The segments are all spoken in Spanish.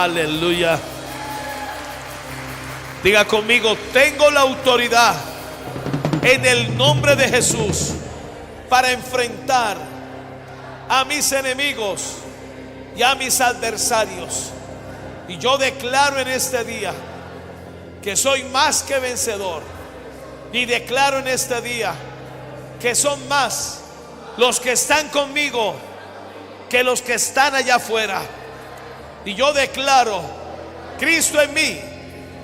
Aleluya. Diga conmigo: tengo la autoridad en el nombre de Jesús para enfrentar a mis enemigos y a mis adversarios. Y yo declaro en este día que soy más que vencedor. Y declaro en este día que son más los que están conmigo que los que están allá afuera. Y yo declaro: Cristo en mí,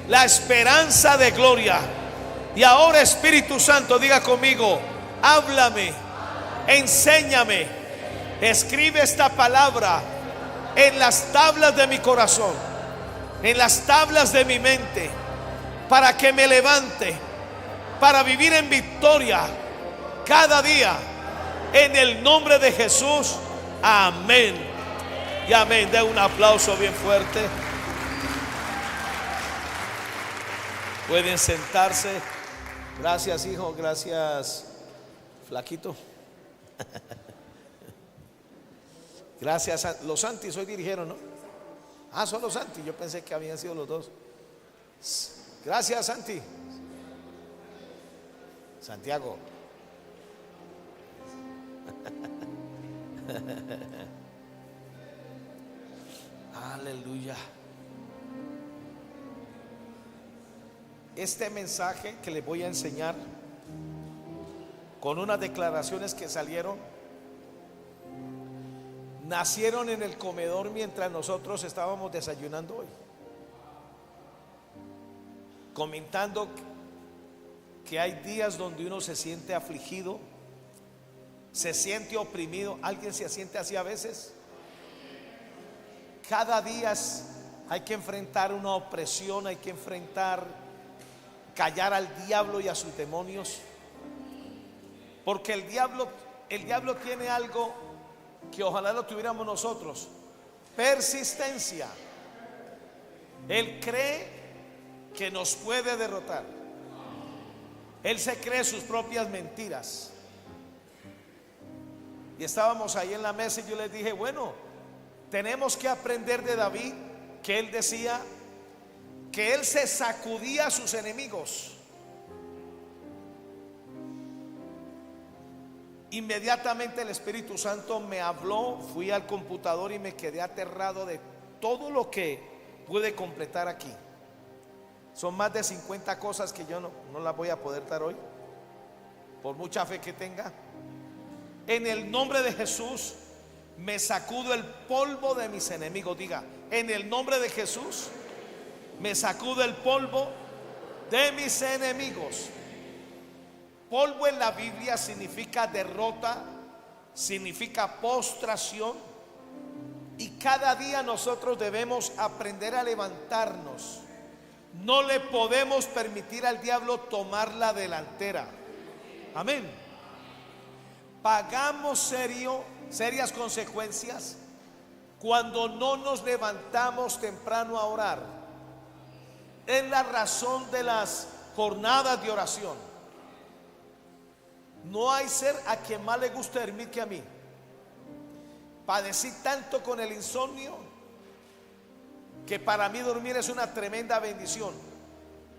la esperanza de gloria. Y ahora, Espíritu Santo, diga conmigo: háblame, enséñame, escribe esta palabra en las tablas de mi corazón, en las tablas de mi mente, para que me levante, para vivir en victoria cada día, en el nombre de Jesús. Amén y amén. De un aplauso bien fuerte. Pueden sentarse. Gracias, hijo. Gracias, flaquito. Gracias a los Santis. Hoy dirigieron, ¿no? Ah, son los Santis. Yo pensé que habían sido los dos. Gracias, Santi. Santiago. Aleluya. Este mensaje que les voy a enseñar, con unas declaraciones que salieron, nacieron en el comedor mientras nosotros estábamos desayunando hoy, comentando que hay días donde uno se siente afligido, se siente oprimido. ¿Alguien se siente así a veces? Cada día hay que enfrentar una opresión, hay que enfrentar, callar al diablo y a sus demonios, porque el diablo tiene algo que ojalá lo tuviéramos nosotros: persistencia. Él cree que nos puede derrotar. Él se cree sus propias mentiras. Y estábamos ahí en la mesa y yo les dije: bueno, tenemos que aprender de David, que él decía que él se sacudía a sus enemigos. Inmediatamente el Espíritu Santo me habló, fui al computador y me quedé aterrado de todo lo que pude completar aquí. Son más de 50 cosas que yo no las voy a poder dar hoy, por mucha fe que tenga. En el nombre de Jesús me sacudo el polvo de mis enemigos. Diga: en el nombre de Jesús me sacudo el polvo de mis enemigos. Polvo en la Biblia significa derrota, significa postración. Y cada día nosotros debemos aprender a levantarnos. No le podemos permitir al diablo tomar la delantera. Amén. Pagamos serias consecuencias cuando no nos levantamos temprano a orar. Es la razón de las jornadas de oración. No hay ser a quien más le guste dormir que a mí. Padecí tanto con el insomnio que para mí dormir es una tremenda bendición,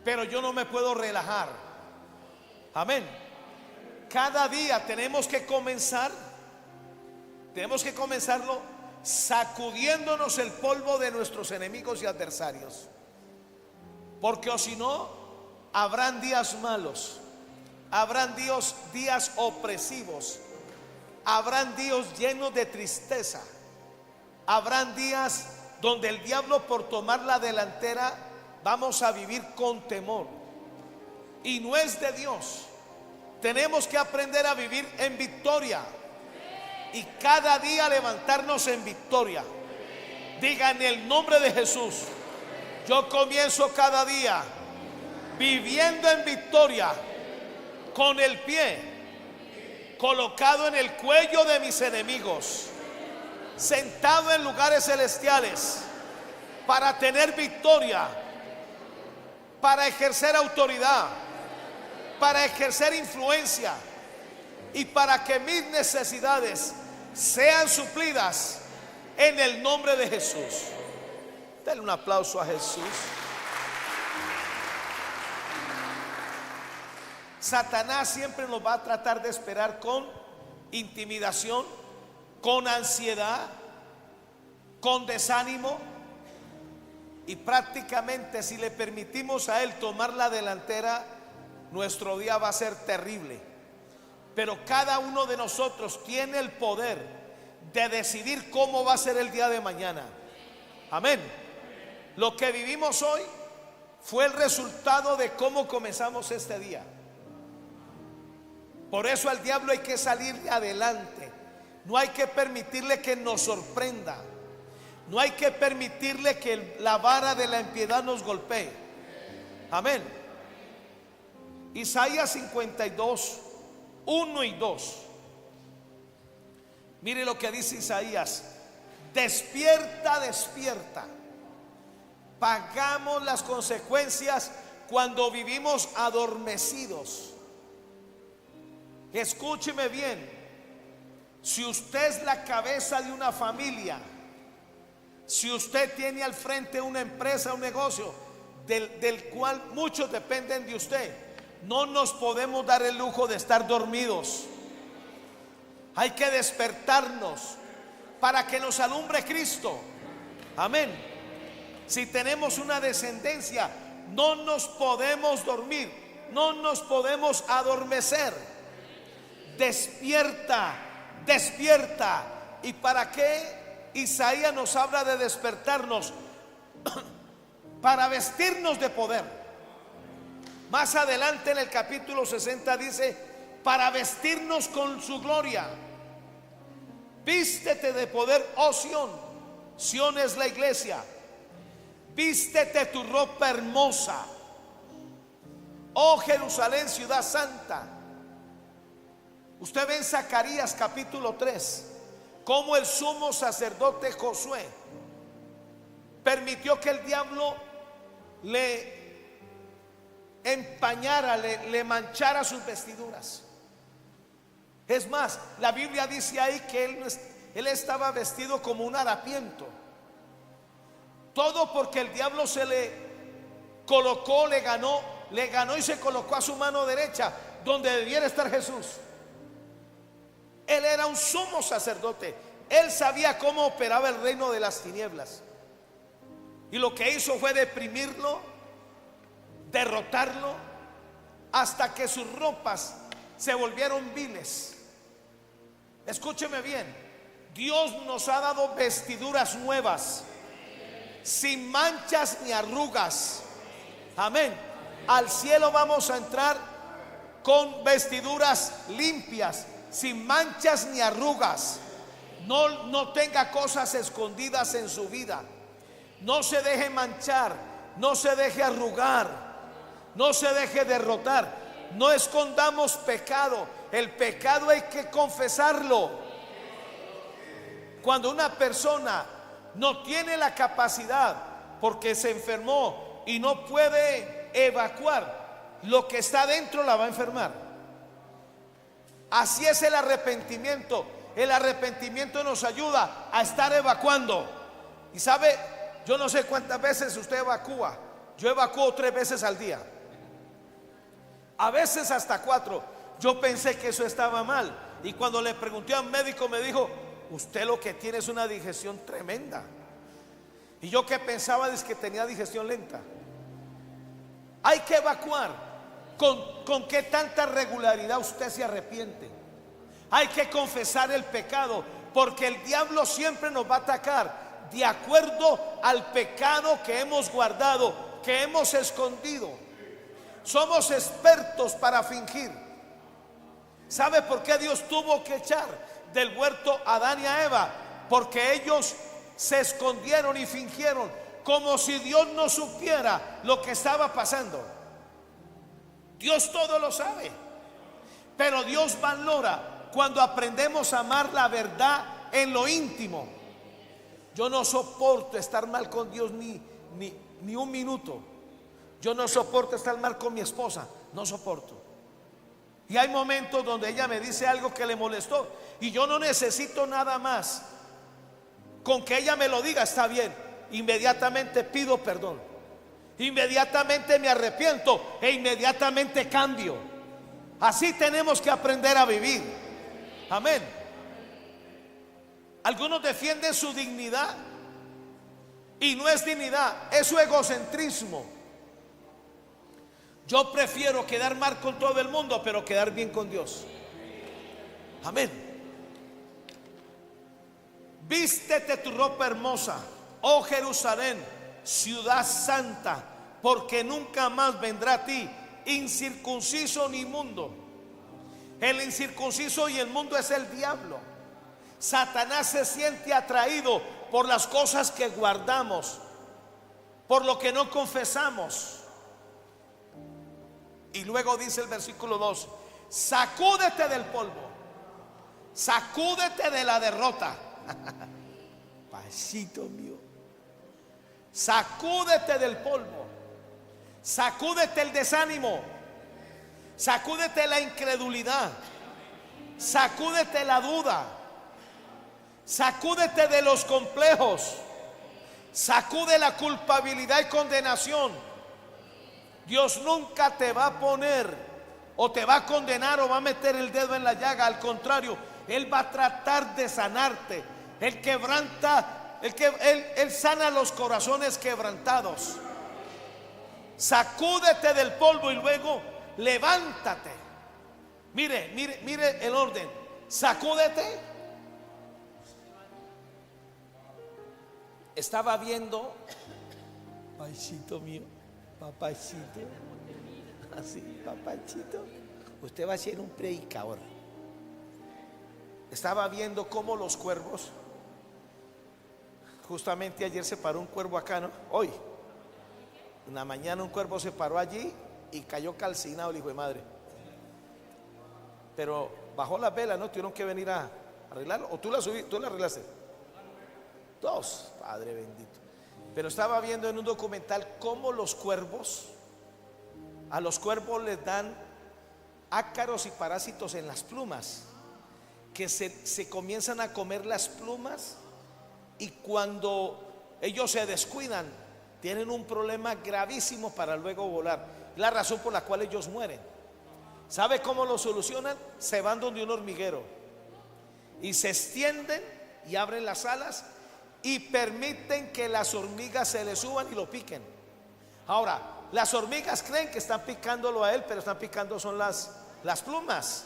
pero yo no me puedo relajar. Amén. Cada día tenemos que comenzarlo sacudiéndonos el polvo de nuestros enemigos y adversarios, porque o si no, habrán días malos, habrán días opresivos, habrán días llenos de tristeza, habrán días donde el diablo, por tomar la delantera, vamos a vivir con temor, y no es de Dios. Tenemos que aprender a vivir en victoria y cada día levantarnos en victoria. Diga: en el nombre de Jesús, yo comienzo cada día viviendo en victoria, con el pie colocado en el cuello de mis enemigos, sentado en lugares celestiales, para tener victoria, para ejercer autoridad, para ejercer influencia y para que mis necesidades sean suplidas en el nombre de Jesús. Dale un aplauso a Jesús. Satanás siempre nos va a tratar de esperar con intimidación, con ansiedad, con desánimo. Y prácticamente si le permitimos a él tomar la delantera, nuestro día va a ser terrible. Pero cada uno de nosotros tiene el poder de decidir cómo va a ser el día de mañana. Amén. Lo que vivimos hoy fue el resultado de cómo comenzamos este día. Por eso al diablo hay que salir adelante. No hay que permitirle que nos sorprenda. No hay que permitirle que la vara de la impiedad nos golpee. Amén. Isaías 52, 1 y 2. Mire lo que dice Isaías: despierta, despierta. Pagamos las consecuencias cuando vivimos adormecidos. Escúcheme bien. Si usted es la cabeza de una familia, si usted tiene al frente una empresa, un negocio del cual muchos dependen de usted, no nos podemos dar el lujo de estar dormidos. Hay que despertarnos para que nos alumbre Cristo. Amén. Si tenemos una descendencia, no nos podemos dormir, no nos podemos adormecer. Despierta, despierta. ¿Y para qué Isaías nos habla de despertarnos? Para vestirnos de poder. Más adelante en el capítulo 60 dice: para vestirnos con su gloria. Vístete de poder, oh Sión. Sión es la iglesia. Vístete tu ropa hermosa, oh Jerusalén, ciudad santa. Usted ve en Zacarías capítulo 3 cómo el sumo sacerdote Josué permitió que el diablo le empañara, le manchara sus vestiduras. Es más, la Biblia dice ahí que él estaba vestido como un harapiento. Todo porque el diablo se le colocó, le ganó y se colocó a su mano derecha, donde debiera estar Jesús. Él era un sumo sacerdote. Él sabía cómo operaba el reino de las tinieblas. Y lo que hizo fue deprimirlo, derrotarlo, hasta que sus ropas se volvieron viles. Escúcheme bien, Dios nos ha dado vestiduras nuevas, sin manchas ni arrugas. Amén. Al cielo vamos a entrar con vestiduras limpias, sin manchas ni arrugas. No tenga cosas escondidas en su vida. No se deje manchar, no se deje arrugar, no se deje derrotar. No escondamos pecado. El pecado hay que confesarlo. Cuando una persona no tiene la capacidad porque se enfermó y no puede evacuar, lo que está dentro la va a enfermar. Así es el arrepentimiento. El arrepentimiento nos ayuda a estar evacuando. Y sabe, yo no sé cuántas veces usted evacúa. Yo evacúo 3 veces al día, a veces hasta 4. Yo pensé que eso estaba mal, y cuando le pregunté a un médico me dijo: usted lo que tiene es una digestión tremenda. Y yo que pensaba es que tenía digestión lenta. Hay que evacuar. ¿Con qué tanta regularidad usted se arrepiente? Hay que confesar el pecado, porque el diablo siempre nos va a atacar de acuerdo al pecado que hemos guardado, que hemos escondido. Somos expertos para fingir. ¿Sabe por qué Dios tuvo que echar del huerto a Adán y a Eva? Porque ellos se escondieron y fingieron, como si Dios no supiera lo que estaba pasando. Dios todo lo sabe, pero Dios valora cuando aprendemos a amar la verdad en lo íntimo. Yo no soporto estar mal con Dios ni un minuto. Yo no soporto estar mal con mi esposa, no soporto. Y hay momentos donde ella me dice algo que le molestó y yo no necesito nada más. Con que ella me lo diga está bien. inmediatamente pido perdón, inmediatamente me arrepiento e inmediatamente cambio. Así tenemos que aprender a vivir. Amén. Algunos defienden su dignidad y no es dignidad, es su egocentrismo. Yo prefiero quedar mal con todo el mundo, pero quedar bien con Dios. Amén. Vístete tu ropa hermosa, oh Jerusalén, ciudad santa, porque nunca más vendrá a ti incircunciso ni inmundo. El incircunciso y el mundo es el diablo. Satanás se siente atraído por las cosas que guardamos, por lo que no confesamos. Y luego dice el versículo 2: sacúdete del polvo, sacúdete de la derrota. Pasito mío, sacúdete del polvo, sacúdete el desánimo, sacúdete la incredulidad, sacúdete la duda, sacúdete de los complejos, sacude la culpabilidad y condenación. Dios nunca te va a poner o te va a condenar o va a meter el dedo en la llaga. Al contrario, Él va a tratar de sanarte. Él quebranta, Él sana los corazones quebrantados. Sacúdete del polvo y luego levántate. Mire el orden. Sacúdete. Estaba viendo, papachito mío, papachito, así, papachito, usted va a ser un predicador. Estaba viendo cómo los cuervos, justamente ayer se paró un cuervo acá, ¿no? Hoy, en la mañana un cuervo se paró allí y cayó calcinado el hijo de madre. Pero bajó la vela, ¿no? Tuvieron que venir a arreglarlo. ¿O tú la subiste, tú la arreglaste? Dos, Padre bendito. Pero estaba viendo en un documental cómo los cuervos, a los cuervos les dan ácaros y parásitos en las plumas, que se comienzan a comer las plumas, y cuando ellos se descuidan tienen un problema gravísimo para luego volar. La razón por la cual ellos mueren. ¿Sabe cómo lo solucionan? Se van donde un hormiguero y se extienden y abren las alas y permiten que las hormigas se le suban y lo piquen. Ahora, las hormigas creen que están picándolo a él, pero están picando son las plumas.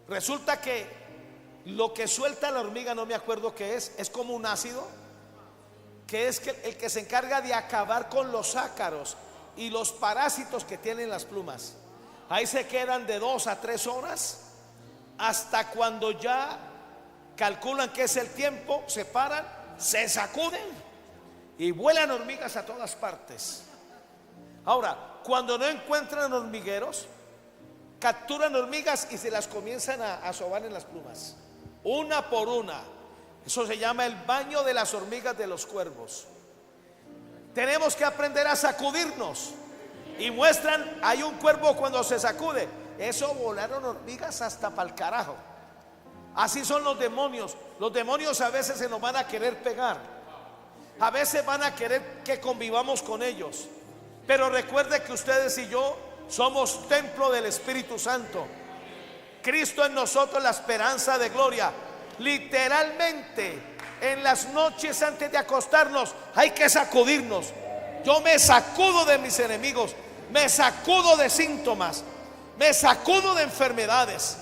Resulta que lo que suelta la hormiga, no me acuerdo qué es como un ácido, que es el que se encarga de acabar con los ácaros y los parásitos que tienen las plumas. Ahí se quedan de 2 a 3 horas, hasta cuando ya calculan que es el tiempo, se paran, se sacuden y vuelan hormigas a todas partes. Ahora, cuando no encuentran hormigueros, capturan hormigas y se las comienzan a sobar en las plumas, una por una. Eso se llama el baño de las hormigas de los cuervos. Tenemos que aprender a sacudirnos. Y muestran, hay un cuervo cuando se sacude, eso volaron hormigas hasta para el carajo. Así son los demonios. Los demonios a veces se nos van a querer pegar, a veces van a querer que convivamos con ellos. Pero recuerde que ustedes y yo somos templo del Espíritu Santo. Cristo en nosotros, la esperanza de gloria. Literalmente, en las noches antes de acostarnos hay que sacudirnos. Yo me sacudo de mis enemigos, me sacudo de síntomas, me sacudo de enfermedades.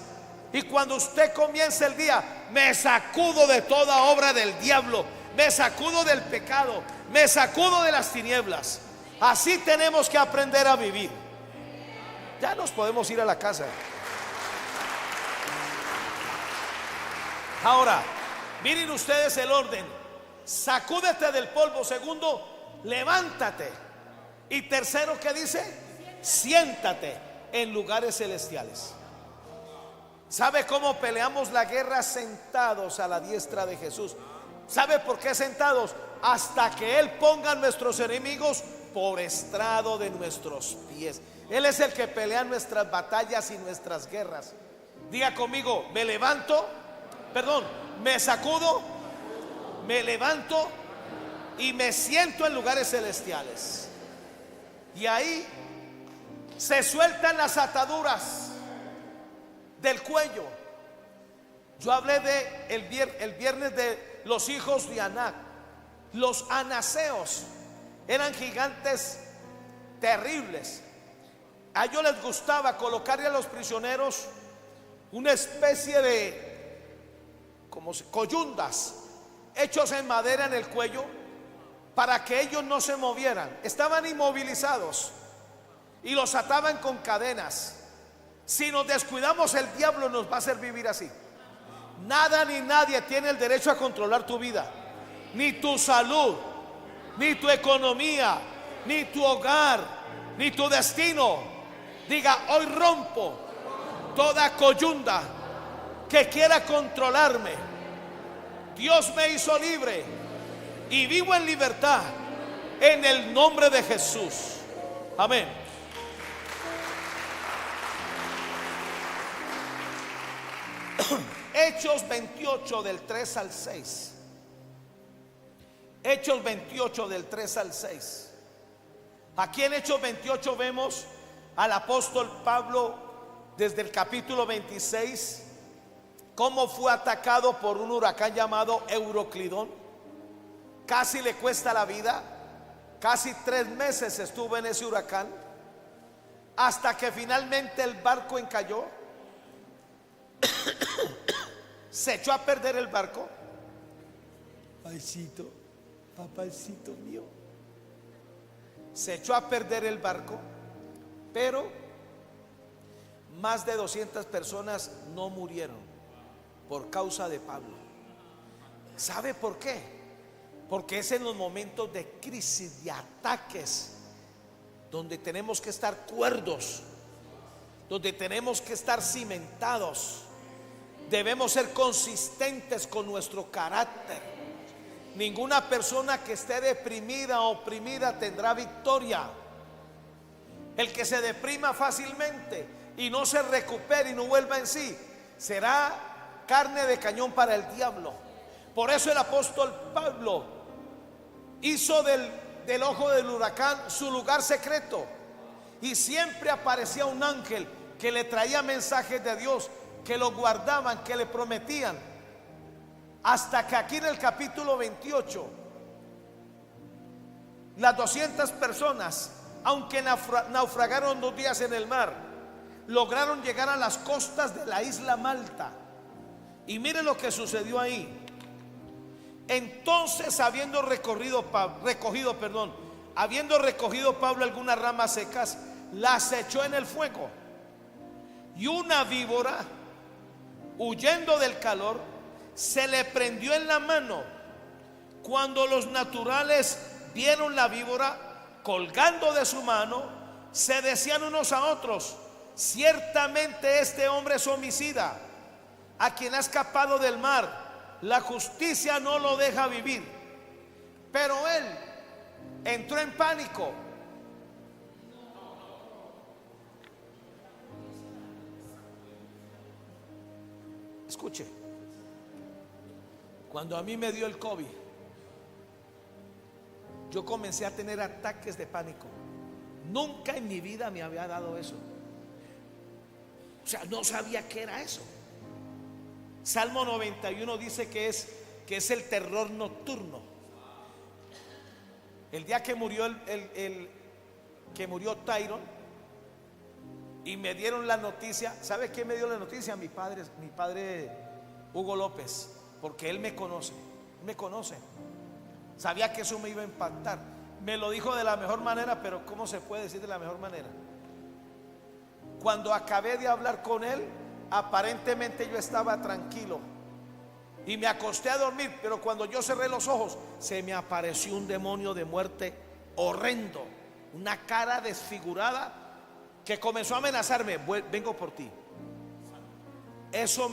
Y cuando usted comienza el día, me sacudo de toda obra del diablo, me sacudo del pecado, me sacudo de las tinieblas. Así tenemos que aprender a vivir. Ya nos podemos ir a la casa. Ahora, miren ustedes el orden. Sacúdete del polvo. Segundo, levántate. Y tercero, ¿qué dice? Siéntate en lugares celestiales. ¿Sabe cómo peleamos la guerra? Sentados a la diestra de Jesús. ¿Sabe por qué sentados? Hasta que Él ponga a nuestros enemigos por estrado de nuestros pies. Él es el que pelea nuestras batallas y nuestras guerras. Diga conmigo: me levanto, me sacudo, me levanto y me siento en lugares celestiales. Y ahí se sueltan las ataduras del cuello. Yo hablé de el viernes de los hijos de Anac. Los anaseos eran gigantes terribles. A ellos les gustaba colocarle a los prisioneros una especie de como coyundas hechos en madera en el cuello para que ellos no se movieran. Estaban inmovilizados y los ataban con cadenas. Si nos descuidamos, el diablo nos va a hacer vivir así. Nada ni nadie tiene el derecho a controlar tu vida, ni tu salud, ni tu economía, ni tu hogar, ni tu destino. Diga: hoy rompo toda coyunda que quiera controlarme. Dios me hizo libre y vivo en libertad en el nombre de Jesús. Amén. Hechos 28 del 3 al 6. Hechos 28 del 3 al 6. Aquí en Hechos 28 vemos al apóstol Pablo desde el capítulo 26 cómo fue atacado por un huracán llamado Euroclidón. Casi le cuesta la vida. Casi 3 meses estuvo en ese huracán, hasta que finalmente el barco encalló. Se echó a perder el barco. Papacito mío. Se echó a perder el barco, pero más de 200 personas no murieron por causa de Pablo. ¿Sabe por qué? Porque es en los momentos de crisis, de ataques, donde tenemos que estar cuerdos, donde tenemos que estar cimentados. Debemos ser consistentes con nuestro carácter. Ninguna persona que esté deprimida o oprimida tendrá victoria. El que se deprima fácilmente y no se recupere y no vuelva en sí, será carne de cañón para el diablo. Por eso el apóstol Pablo hizo del ojo del huracán su lugar secreto, y siempre aparecía un ángel que le traía mensajes de Dios, que lo guardaban, que le prometían. Hasta que aquí en el capítulo 28, las 200 personas, aunque naufragaron 2 días en el mar, lograron llegar a las costas de la isla Malta. Y mire lo que sucedió ahí. Entonces, habiendo recogido Pablo algunas ramas secas, las echó en el fuego. Y una víbora, huyendo del calor, se le prendió en la mano. Cuando los naturales vieron la víbora colgando de su mano, se decían unos a otros: ciertamente este hombre es homicida, a quien ha escapado del mar. La justicia no lo deja vivir. Pero él entró en pánico. Escuche, cuando a mí me dio el COVID, yo comencé a tener ataques de pánico. Nunca en mi vida me había dado eso. O sea, no sabía qué era eso. Salmo 91 dice que es el terror nocturno. El día que murió que murió Tyron y me dieron la noticia, ¿sabe quién me dio la noticia? Mi padre Hugo López, porque él me conoce. Sabía que eso me iba a impactar. Me lo dijo de la mejor manera, pero ¿cómo se puede decir de la mejor manera? Cuando acabé de hablar con él, aparentemente yo estaba tranquilo y me acosté a dormir, pero cuando yo cerré los ojos, se me apareció un demonio de muerte horrendo, una cara desfigurada que comenzó a amenazarme: vengo por ti. Eso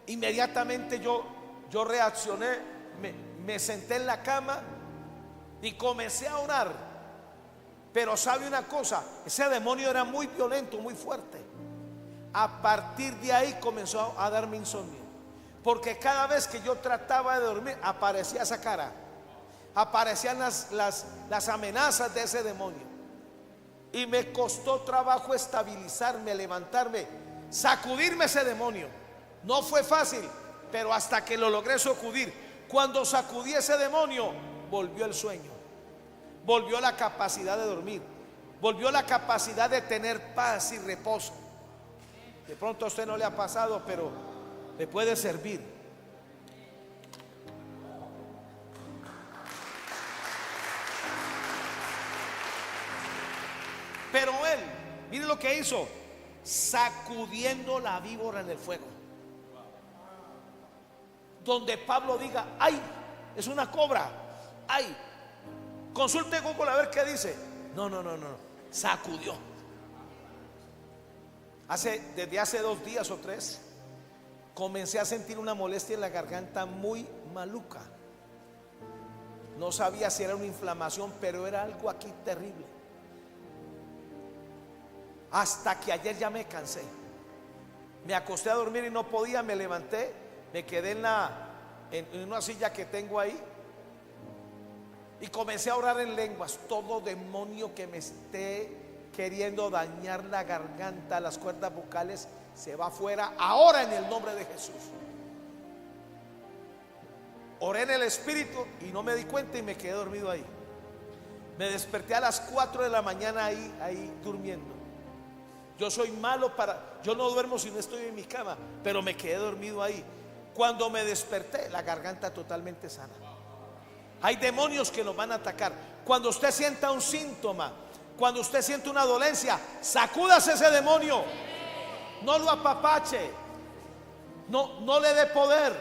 inmediatamente yo reaccioné, me senté en la cama y comencé a orar. Pero sabe una cosa, ese demonio era muy violento, muy fuerte. A partir de ahí comenzó a darme insomnio, porque cada vez que yo trataba de dormir aparecía esa cara. aparecían las amenazas de ese demonio. Y me costó trabajo estabilizarme, levantarme, sacudirme ese demonio. No fue fácil, pero hasta que lo logré sacudir. Cuando sacudí ese demonio, volvió el sueño, volvió la capacidad de dormir, volvió la capacidad de tener paz y reposo. De pronto a usted no le ha pasado, pero le puede servir. Pero él, mire lo que hizo, sacudiendo la víbora en el fuego. Donde Pablo diga, ay, es una cobra, ay, consulte Google a ver qué dice. No, sacudió. Desde hace 2 días o 3 comencé a sentir una molestia en la garganta muy maluca. No sabía si era una inflamación, pero era algo aquí terrible. Hasta que ayer ya me cansé. Me acosté a dormir y no podía, me levanté, me quedé en una silla que tengo ahí y comencé a orar en lenguas. Todo demonio que me esté queriendo dañar la garganta, las cuerdas vocales, se va afuera ahora en el nombre de Jesús. Oré en el espíritu y no me di cuenta y me quedé dormido ahí. Me desperté a las 4 de la mañana ahí durmiendo. Yo soy malo yo no duermo si no estoy en mi cama, pero me quedé dormido ahí. Cuando me desperté, la garganta totalmente sana. Hay demonios que nos van a atacar. Cuando usted sienta un síntoma, cuando usted siente una dolencia, sacúdase ese demonio. No lo apapache, no le dé poder.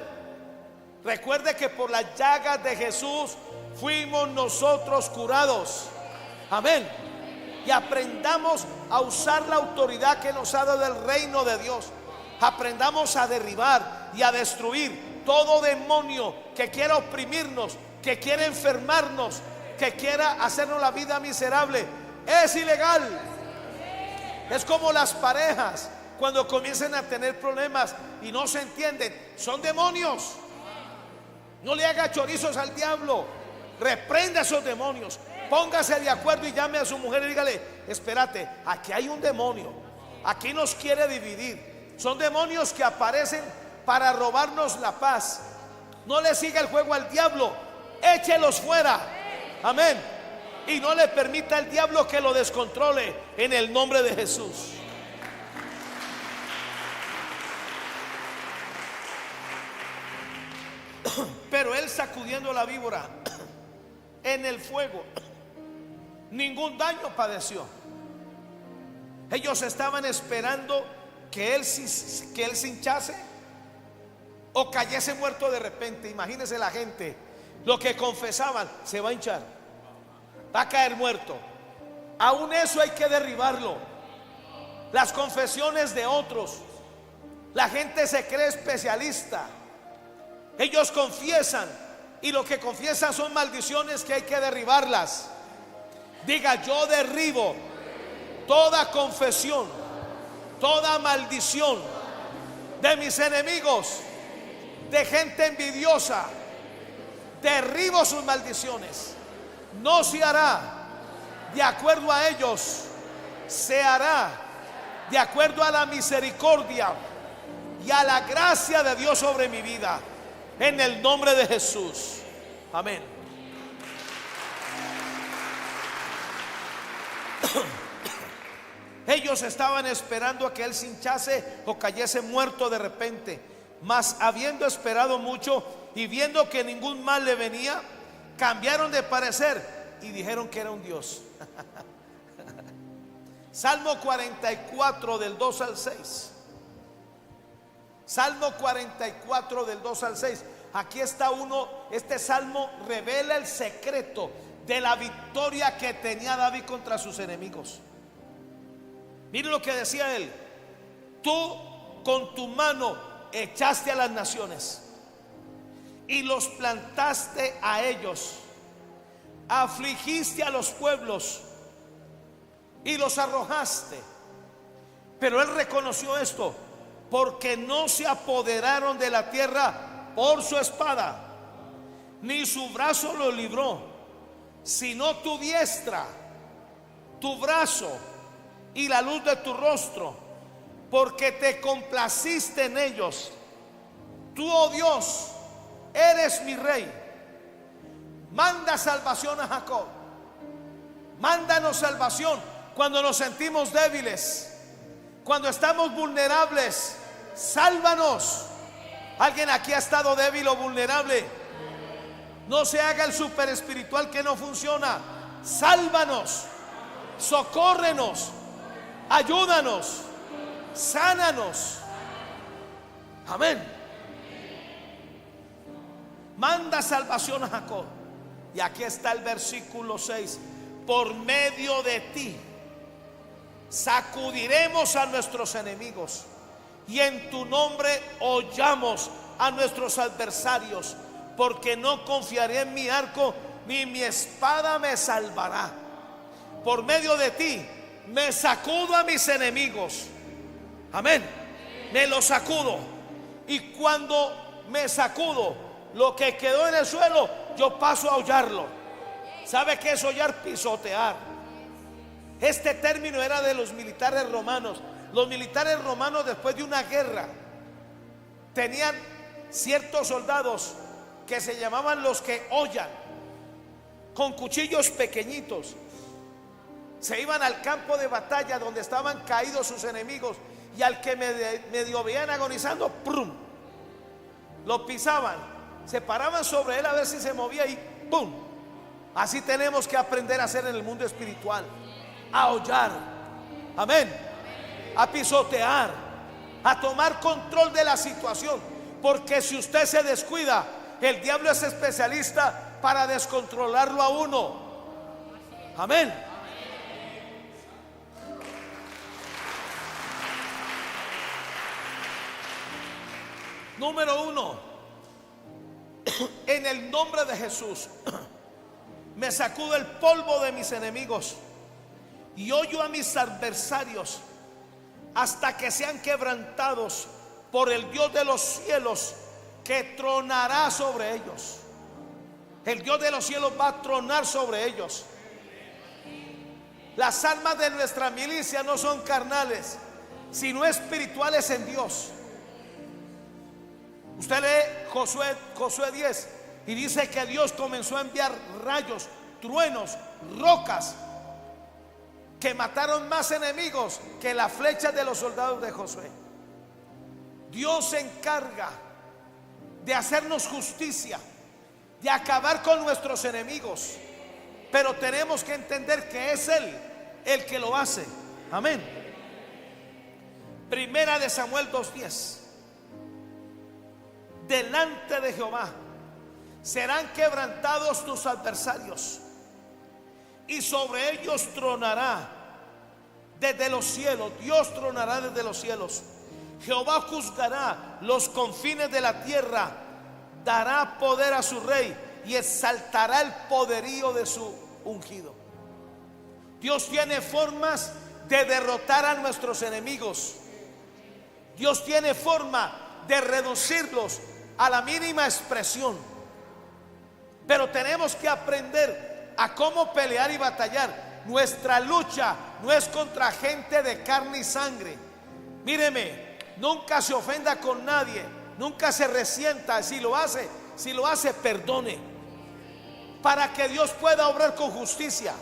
Recuerde que por las llagas de Jesús fuimos nosotros curados. Amén. Y aprendamos a usar la autoridad que nos ha dado el reino de Dios. Aprendamos a derribar y a destruir todo demonio que quiera oprimirnos, que quiera enfermarnos, que quiera hacernos la vida miserable. Es ilegal. Es como las parejas cuando comienzan a tener problemas y no se entienden. Son demonios. No le haga chorizos al diablo. Reprenda a esos demonios. Póngase de acuerdo y llame a su mujer y dígale: espérate, aquí hay un demonio, aquí nos quiere dividir. Son demonios que aparecen para robarnos la paz. No le siga el juego al diablo, échelos fuera. Amén. Y no le permita al diablo que lo descontrole en el nombre de Jesús. Pero él, sacudiendo la víbora en el fuego, ningún daño padeció. Ellos estaban esperando que él se hinchase o cayese muerto de repente. Imagínense la gente, lo que confesaban: se va a hinchar, va a caer muerto. Aún eso hay que derribarlo. Las confesiones de otros, la gente se cree especialista. Ellos confiesan y lo que confiesan son maldiciones que hay que derribarlas. Diga: yo derribo toda confesión, toda maldición de mis enemigos, de gente envidiosa. Derribo sus maldiciones. No se hará de acuerdo a ellos, se hará de acuerdo a la misericordia y a la gracia de Dios sobre mi vida, en el nombre de Jesús. Amén. Ellos estaban esperando a que él se hinchase o cayese muerto de repente. Mas habiendo esperado mucho y viendo que ningún mal le venía, cambiaron de parecer y dijeron que era un dios. Salmo 44 del 2 al 6. Salmo 44 del 2 al 6. Aquí está este salmo revela el secreto de la victoria que tenía David contra sus enemigos. Mire lo que decía él: tú con tu mano echaste a las naciones y los plantaste a ellos, afligiste a los pueblos y los arrojaste. Pero él reconoció esto: porque no se apoderaron de la tierra por su espada, ni su brazo lo libró, sino tu diestra, tu brazo y la luz de tu rostro, porque te complaciste en ellos. Tú, oh Dios, eres mi rey. Manda salvación a Jacob. Mándanos salvación cuando nos sentimos débiles, cuando estamos vulnerables. Sálvanos. ¿Alguien aquí ha estado débil o vulnerable? No se haga el super espiritual que no funciona. Sálvanos, socórrenos, ayúdanos, sánanos. Amén. Manda salvación a Jacob. Y aquí está el versículo 6. Por medio de ti sacudiremos a nuestros enemigos, y en tu nombre hollamos a nuestros adversarios, porque no confiaré en mi arco, ni mi espada me salvará. Por medio de ti me sacudo a mis enemigos. Amén. Me los sacudo. Y cuando me sacudo, lo que quedó en el suelo, yo paso a hollarlo. ¿Sabe qué es hollar? Pisotear. Este término era de los militares romanos. Los militares romanos, después de una guerra, tenían ciertos soldados que se llamaban los que hollan, con cuchillos pequeñitos. Se iban al campo de batalla donde estaban caídos sus enemigos, y al que medio veían agonizando, ¡prum!, lo pisaban, se paraban sobre él a ver si se movía y ¡pum! Así tenemos que aprender a hacer en el mundo espiritual: a hollar, amén, a pisotear, a tomar control de la situación. Porque si usted se descuida, el diablo es especialista para descontrolarlo a uno. Amén. Número 1, en el nombre de Jesús me sacudo el polvo de mis enemigos y hollo a mis adversarios hasta que sean quebrantados por el Dios de los cielos, que tronará sobre ellos. El Dios de los cielos va a tronar sobre ellos. Las armas de nuestra milicia no son carnales, sino espirituales en Dios. Usted lee Josué 10 y dice que Dios comenzó a enviar rayos, truenos, rocas, que mataron más enemigos que las flechas de los soldados de Josué. Dios se encarga de hacernos justicia, de acabar con nuestros enemigos, pero tenemos que entender que es Él el que lo hace. Amén. Primera de Samuel 2:10. Delante de Jehová serán quebrantados tus adversarios, y sobre ellos tronará desde los cielos. Dios tronará desde los cielos. Jehová juzgará los confines de la tierra, dará poder a su rey y exaltará el poderío de su ungido. Dios tiene formas de derrotar a nuestros enemigos. Dios tiene forma de reducirlos a la mínima expresión. Pero tenemos que aprender a cómo pelear y batallar. Nuestra lucha no es contra gente de carne y sangre. Míreme, nunca se ofenda con nadie, nunca se resienta. Si lo hace, perdone, para que Dios pueda obrar con justicia.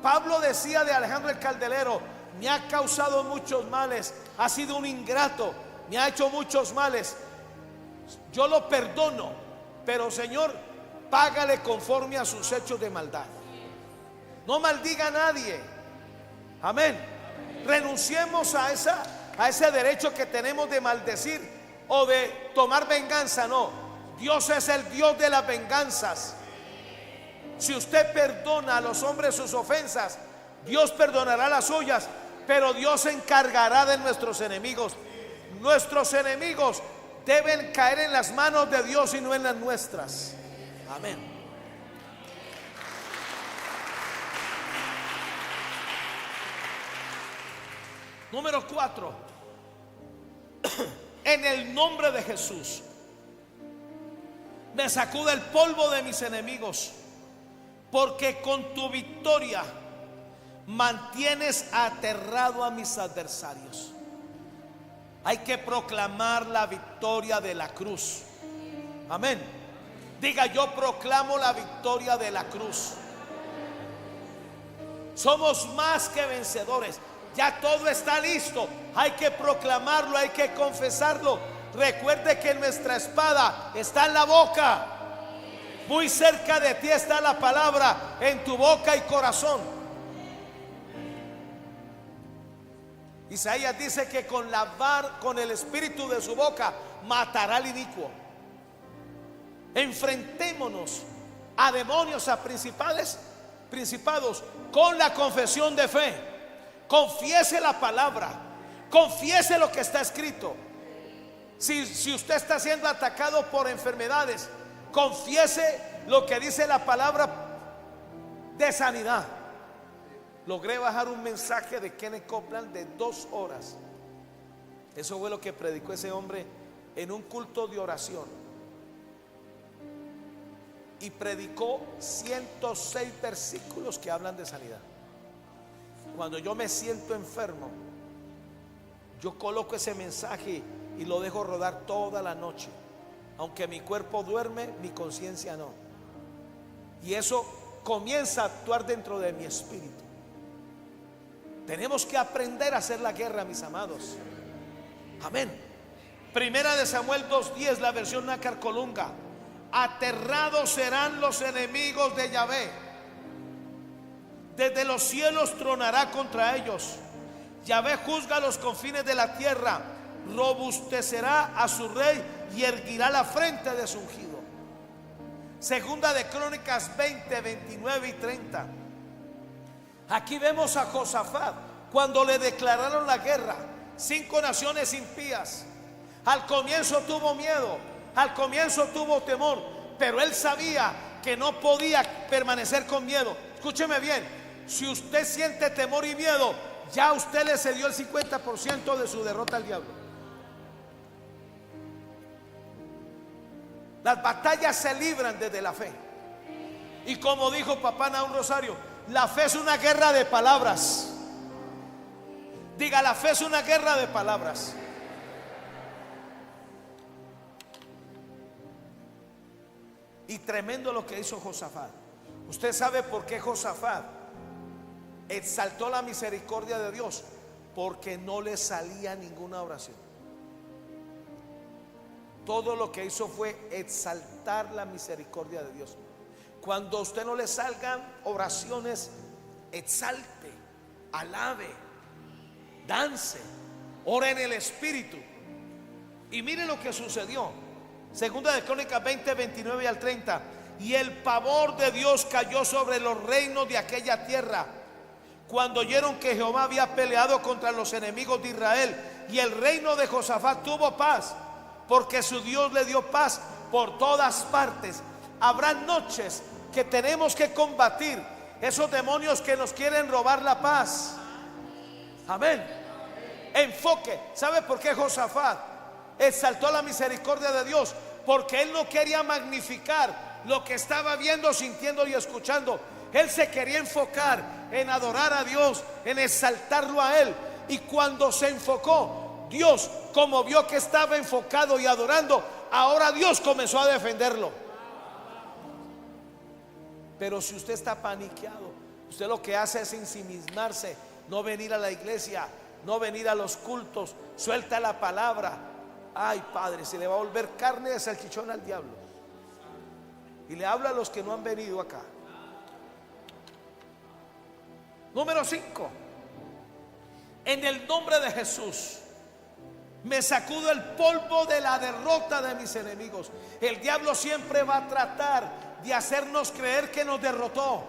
Pablo decía de Alejandro el Caldelero: me ha causado muchos males, ha sido un ingrato, me ha hecho muchos males. Yo lo perdono, pero Señor, págale conforme a sus hechos de maldad. No maldiga a nadie. Amén. Renunciemos a ese derecho que tenemos de maldecir o de tomar venganza. No, Dios es el Dios de las venganzas. Si usted perdona a los hombres sus ofensas, Dios perdonará las suyas, pero Dios se encargará de nuestros enemigos. Nuestros enemigos deben caer en las manos de Dios y no en las nuestras. Amén. Número 4. En el nombre de Jesús Me sacude el polvo de mis enemigos, porque con tu victoria mantienes aterrado a mis adversarios. Hay que proclamar la victoria de la cruz. Amén. Diga: yo proclamo la victoria de la cruz. Somos más que vencedores. Ya todo está listo. Hay que proclamarlo, hay que confesarlo. Recuerde que nuestra espada está en la boca. Muy cerca de ti está la palabra, en tu boca y corazón. Isaías dice que con el espíritu de su boca matará al inicuo. Enfrentémonos a demonios, a principados con la confesión de fe. Confiese la palabra, confiese lo que está escrito. Si usted está siendo atacado por enfermedades, confiese lo que dice la palabra de sanidad. Logré bajar un mensaje de Kenneth Copeland de 2 horas. Eso fue lo que predicó ese hombre en un culto de oración. Y predicó 106 versículos que hablan de sanidad. Cuando yo me siento enfermo, yo coloco ese mensaje y lo dejo rodar toda la noche. Aunque mi cuerpo duerme, mi conciencia no. Y eso comienza a actuar dentro de mi espíritu. Tenemos que aprender a hacer la guerra, mis amados. Amén. Primera de Samuel 2:10, la versión Nácar Colunga. Aterrados serán los enemigos de Yahvé. Desde los cielos tronará contra ellos. Yahvé juzga los confines de la tierra. Robustecerá a su rey y erguirá la frente de su ungido. Segunda de Crónicas 20, 29 y 30. Aquí vemos a Josafat cuando le declararon la guerra. 5 naciones impías. Al comienzo tuvo miedo, al comienzo tuvo temor, pero él sabía que no podía permanecer con miedo. Escúcheme bien, si usted siente temor y miedo, ya usted le cedió el 50% de su derrota al diablo. Las batallas se libran desde la fe. Y como dijo papá Naúm Rosario, la fe es una guerra de palabras. Diga: la fe es una guerra de palabras. Y tremendo lo que hizo Josafat. Usted sabe por qué Josafat exaltó la misericordia de Dios: porque no le salía ninguna oración. Todo lo que hizo fue exaltar la misericordia de Dios. Cuando a usted no le salgan oraciones, exalte, alabe, dance, ore en el Espíritu. Y mire lo que sucedió. Segunda de Crónicas 20, 29 al 30. Y el pavor de Dios cayó sobre los reinos de aquella tierra, cuando oyeron que Jehová había peleado contra los enemigos de Israel. Y el reino de Josafat tuvo paz, porque su Dios le dio paz por todas partes. Habrá noches que tenemos que combatir esos demonios que nos quieren robar la paz. Amén. Enfoque. ¿Sabe por qué Josafat exaltó la misericordia de Dios? Porque él no quería magnificar lo que estaba viendo, sintiendo y escuchando. Él se quería enfocar en adorar a Dios, en exaltarlo a él. Y cuando se enfocó, Dios, como vio que estaba enfocado y adorando, ahora Dios comenzó a defenderlo. Pero si usted está paniqueado, usted lo que hace es ensimismarse, no venir a la iglesia, no venir a los cultos, suelta la palabra. Ay, Padre, se le va a volver carne de salchichón al diablo. Y le habla a los que no han venido acá. Número 5. En el nombre de Jesús me sacudo el polvo de la derrota de mis enemigos. El diablo siempre va a tratar de hacernos creer que nos derrotó.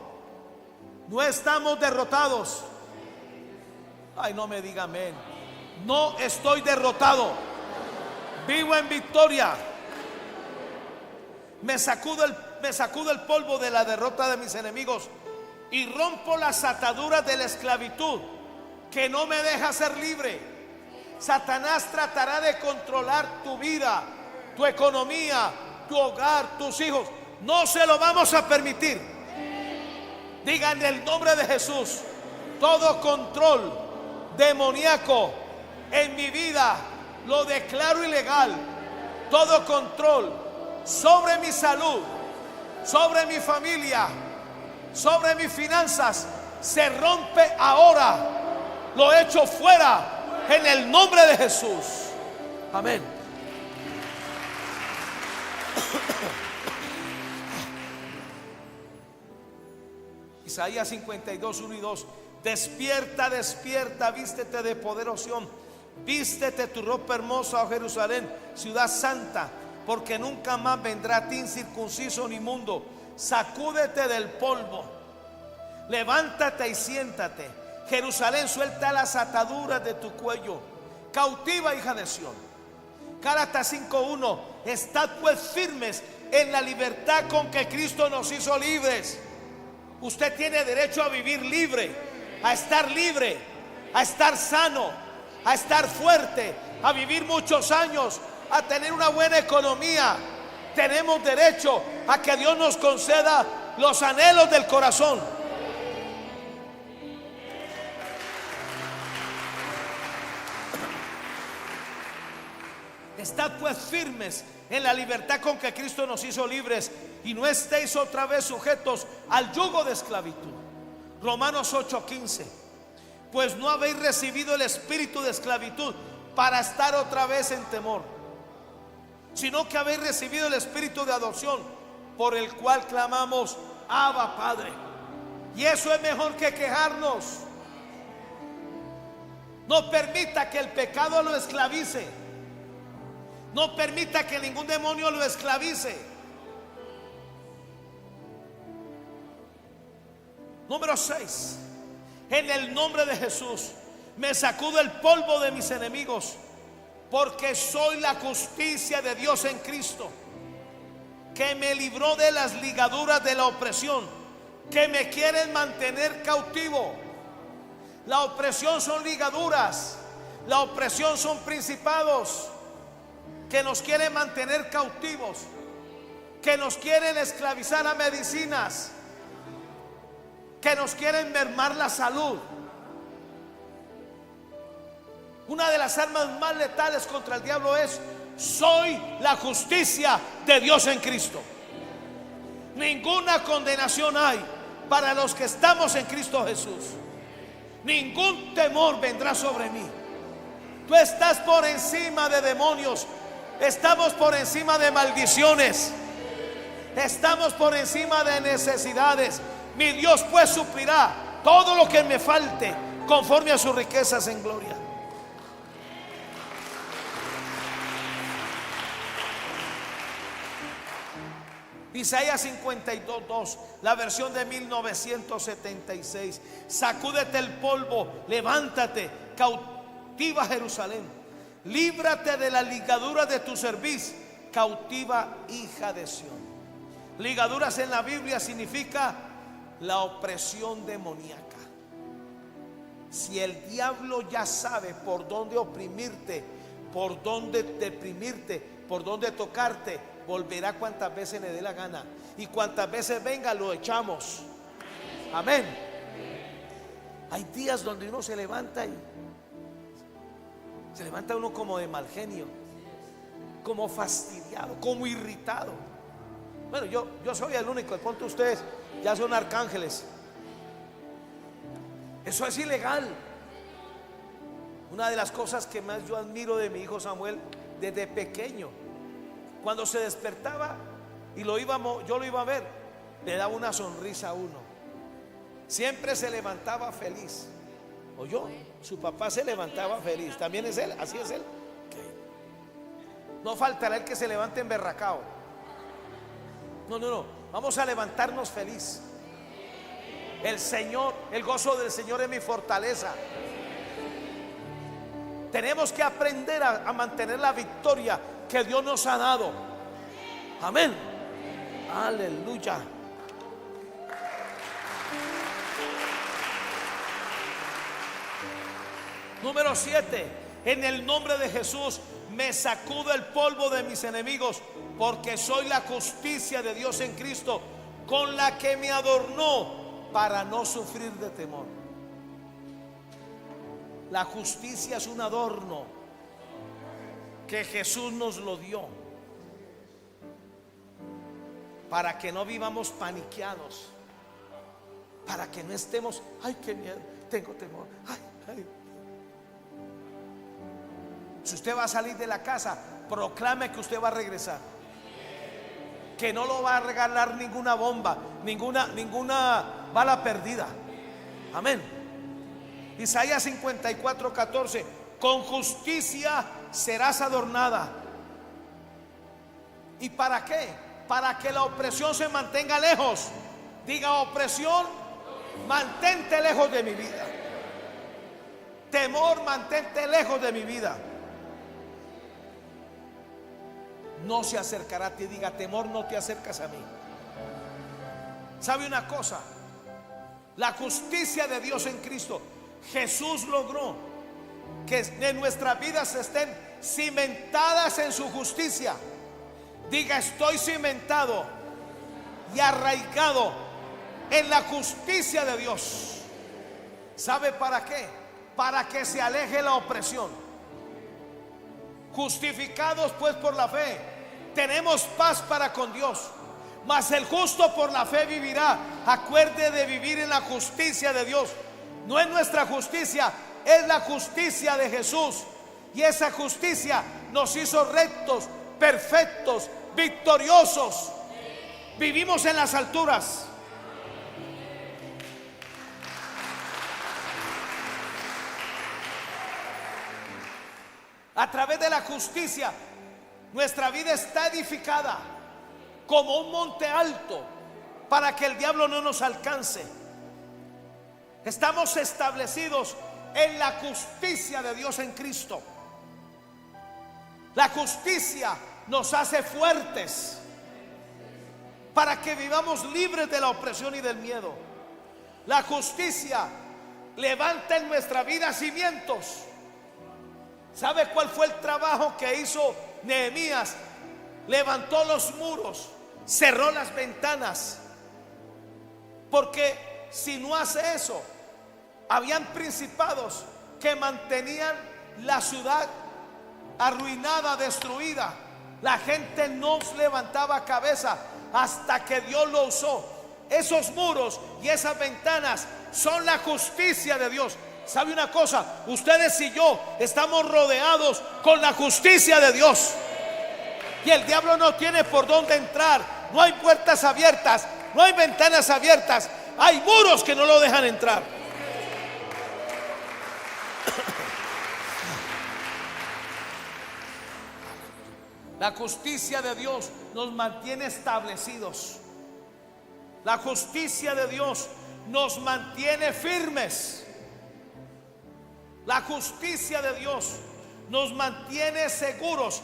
No estamos derrotados. Ay, no me diga amén. No estoy derrotado. Vivo en victoria. Me sacudo el polvo de la derrota de mis enemigos y rompo las ataduras de la esclavitud que no me deja ser libre. Satanás tratará de controlar tu vida, tu economía, tu hogar, tus hijos. No se lo vamos a permitir. Digan en el nombre de Jesús: todo control demoníaco en mi vida lo declaro ilegal. Todo control sobre mi salud, sobre mi familia, sobre mis finanzas, se rompe ahora. Lo echo fuera en el nombre de Jesús. Amén. Isaías 52, 1 y 2. Despierta, despierta, vístete de poder, oh Sión. Vístete tu ropa hermosa, oh Jerusalén, ciudad santa, porque nunca más vendrá a ti incircunciso ni inmundo. Sacúdete del polvo, levántate y siéntate. Jerusalén, suelta las ataduras de tu cuello. Cautiva, hija de Sión. Gálatas 5:1. Estad pues firmes en la libertad con que Cristo nos hizo libres. Usted tiene derecho a vivir libre, a estar libre, a estar sano, a estar fuerte, a vivir muchos años, a tener una buena economía. Tenemos derecho a que Dios nos conceda los anhelos del corazón. Estad pues firmes en la libertad con que Cristo nos hizo libres, y no estéis otra vez sujetos al yugo de esclavitud. Romanos 8:15. Pues no habéis recibido el espíritu de esclavitud para estar otra vez en temor, sino que habéis recibido el espíritu de adopción, por el cual clamamos: Abba, Padre. Y eso es mejor que quejarnos. No permita que el pecado lo esclavice. No permita que ningún demonio lo esclavice. Número 6. En el nombre de Jesús me sacudo el polvo de mis enemigos, porque soy la justicia de Dios en Cristo, que me libró de las ligaduras de la opresión, que me quieren mantener cautivo. La opresión son ligaduras. La opresión son principados que nos quieren mantener cautivos, que nos quieren esclavizar a medicinas, que nos quieren mermar la salud. Una de las armas más letales contra el diablo es: soy la justicia de Dios en Cristo. Ninguna condenación hay para los que estamos en Cristo Jesús. Ningún temor vendrá sobre mí. Tú estás por encima de demonios. Estamos por encima de maldiciones. Estamos por encima de necesidades. Mi Dios pues suplirá todo lo que me falte conforme a sus riquezas en gloria. Isaías 52:2, la versión de 1976. Sacúdete el polvo, levántate, cautiva Jerusalén. Líbrate de la ligadura de tu cerviz, cautiva hija de Sión. Ligaduras en la Biblia significa la opresión demoníaca. Si el diablo ya sabe por dónde oprimirte, por dónde deprimirte, por dónde tocarte, volverá cuantas veces le dé la gana, y cuantas veces venga lo echamos. Amén. Hay días donde uno se levanta y se levanta uno como de mal genio, como fastidiado, como irritado. Bueno, yo soy el único. De pronto ustedes ya son arcángeles. Eso es ilegal. Una de las cosas que más yo admiro de mi hijo Samuel desde pequeño, cuando se despertaba y yo lo iba a ver, le daba una sonrisa a uno. Siempre se levantaba feliz. ¿Oyó? Su papá se levantaba feliz. ¿También es él? ¿Así es él? Okay. No faltará el que se levante emberracado. No. Vamos a levantarnos feliz. El Señor, el gozo del Señor es mi fortaleza. Tenemos que aprender a mantener la victoria que Dios nos ha dado. Amén. Aleluya. Número 7. En el nombre de Jesús me sacudo el polvo de mis enemigos, porque soy la justicia de Dios en Cristo, con la que me adornó para no sufrir de temor. La justicia es un adorno que Jesús nos lo dio para que no vivamos paniqueados, para que no estemos, ay, qué miedo, tengo temor, ay, ay. Si usted va a salir de la casa, proclame que usted va a regresar, que no lo va a regalar ninguna bomba, ninguna bala perdida. Amén. Isaías 54:14: con justicia serás adornada. ¿Y para qué? Para que la opresión se mantenga lejos. Diga: opresión, mantente lejos de mi vida. Temor, mantente lejos de mi vida. No se acercará a ti. Diga: temor, no te acercas a mí. ¿Sabe una cosa? La justicia de Dios en Cristo, Jesús logró que en nuestras vidas estén cimentadas en su justicia. Diga: estoy cimentado y arraigado en la justicia de Dios. ¿Sabe para qué? Para que se aleje la opresión. Justificados pues por la fe, tenemos paz para con Dios. Mas el justo por la fe vivirá. Acuerde de vivir en la justicia de Dios. No es nuestra justicia, es la justicia de Jesús. Y esa justicia nos hizo rectos, perfectos, victoriosos. Vivimos en las alturas. A través de la justicia, nuestra vida está edificada como un monte alto, para que el diablo no nos alcance. Estamos establecidos en la justicia de Dios en Cristo. La justicia nos hace fuertes para que vivamos libres de la opresión y del miedo. La justicia levanta en nuestra vida cimientos. ¿Sabe cuál fue el trabajo que hizo Nehemías? Levantó los muros, cerró las ventanas, porque si no hace eso, habían principados que mantenían la ciudad arruinada, destruida. La gente no levantaba cabeza hasta que Dios lo usó. Esos muros y esas ventanas son la justicia de Dios. ¿Sabe una cosa? Ustedes y yo estamos rodeados con la justicia de Dios, y el diablo no tiene por dónde entrar. No hay puertas abiertas, no hay ventanas abiertas, hay muros que no lo dejan entrar. La justicia de Dios nos mantiene establecidos. La justicia de Dios nos mantiene firmes. La justicia de Dios nos mantiene seguros.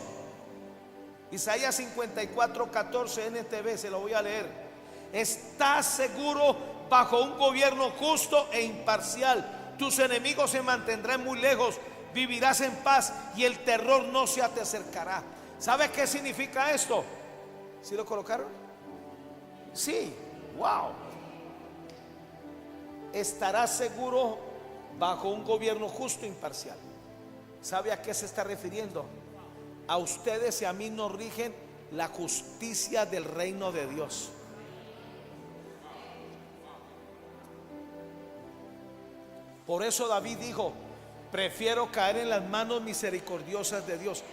Isaías 54:14 NTV, se lo voy a leer. Estás seguro bajo un gobierno justo e imparcial. Tus enemigos se mantendrán muy lejos. Vivirás en paz y el terror no se te acercará. ¿Sabe qué significa esto? ¿Sí lo colocaron? Sí, wow. Estarás seguro bajo un gobierno justo e imparcial. ¿Sabe a qué se está refiriendo? A ustedes y a mí nos rigen la justicia del reino de Dios. Por eso David dijo: prefiero caer en las manos misericordiosas de Dios.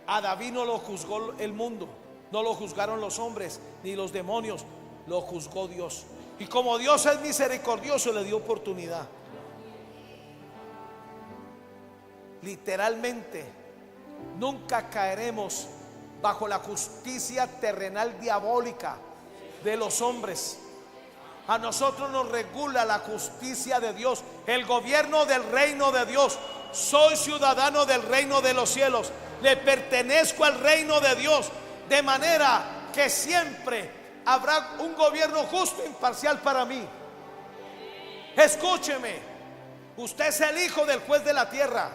A David no lo juzgó el mundo, no lo juzgaron los hombres ni los demonios, lo juzgó Dios. Y como Dios es misericordioso, le dio oportunidad. Literalmente, nunca caeremos bajo la justicia terrenal diabólica de los hombres. A nosotros nos regula la justicia de Dios, el gobierno del reino de Dios. Soy ciudadano del reino de los cielos, le pertenezco al reino de Dios, de manera que siempre habrá un gobierno justo e imparcial para mí. Escúcheme, usted es el hijo del juez de la tierra.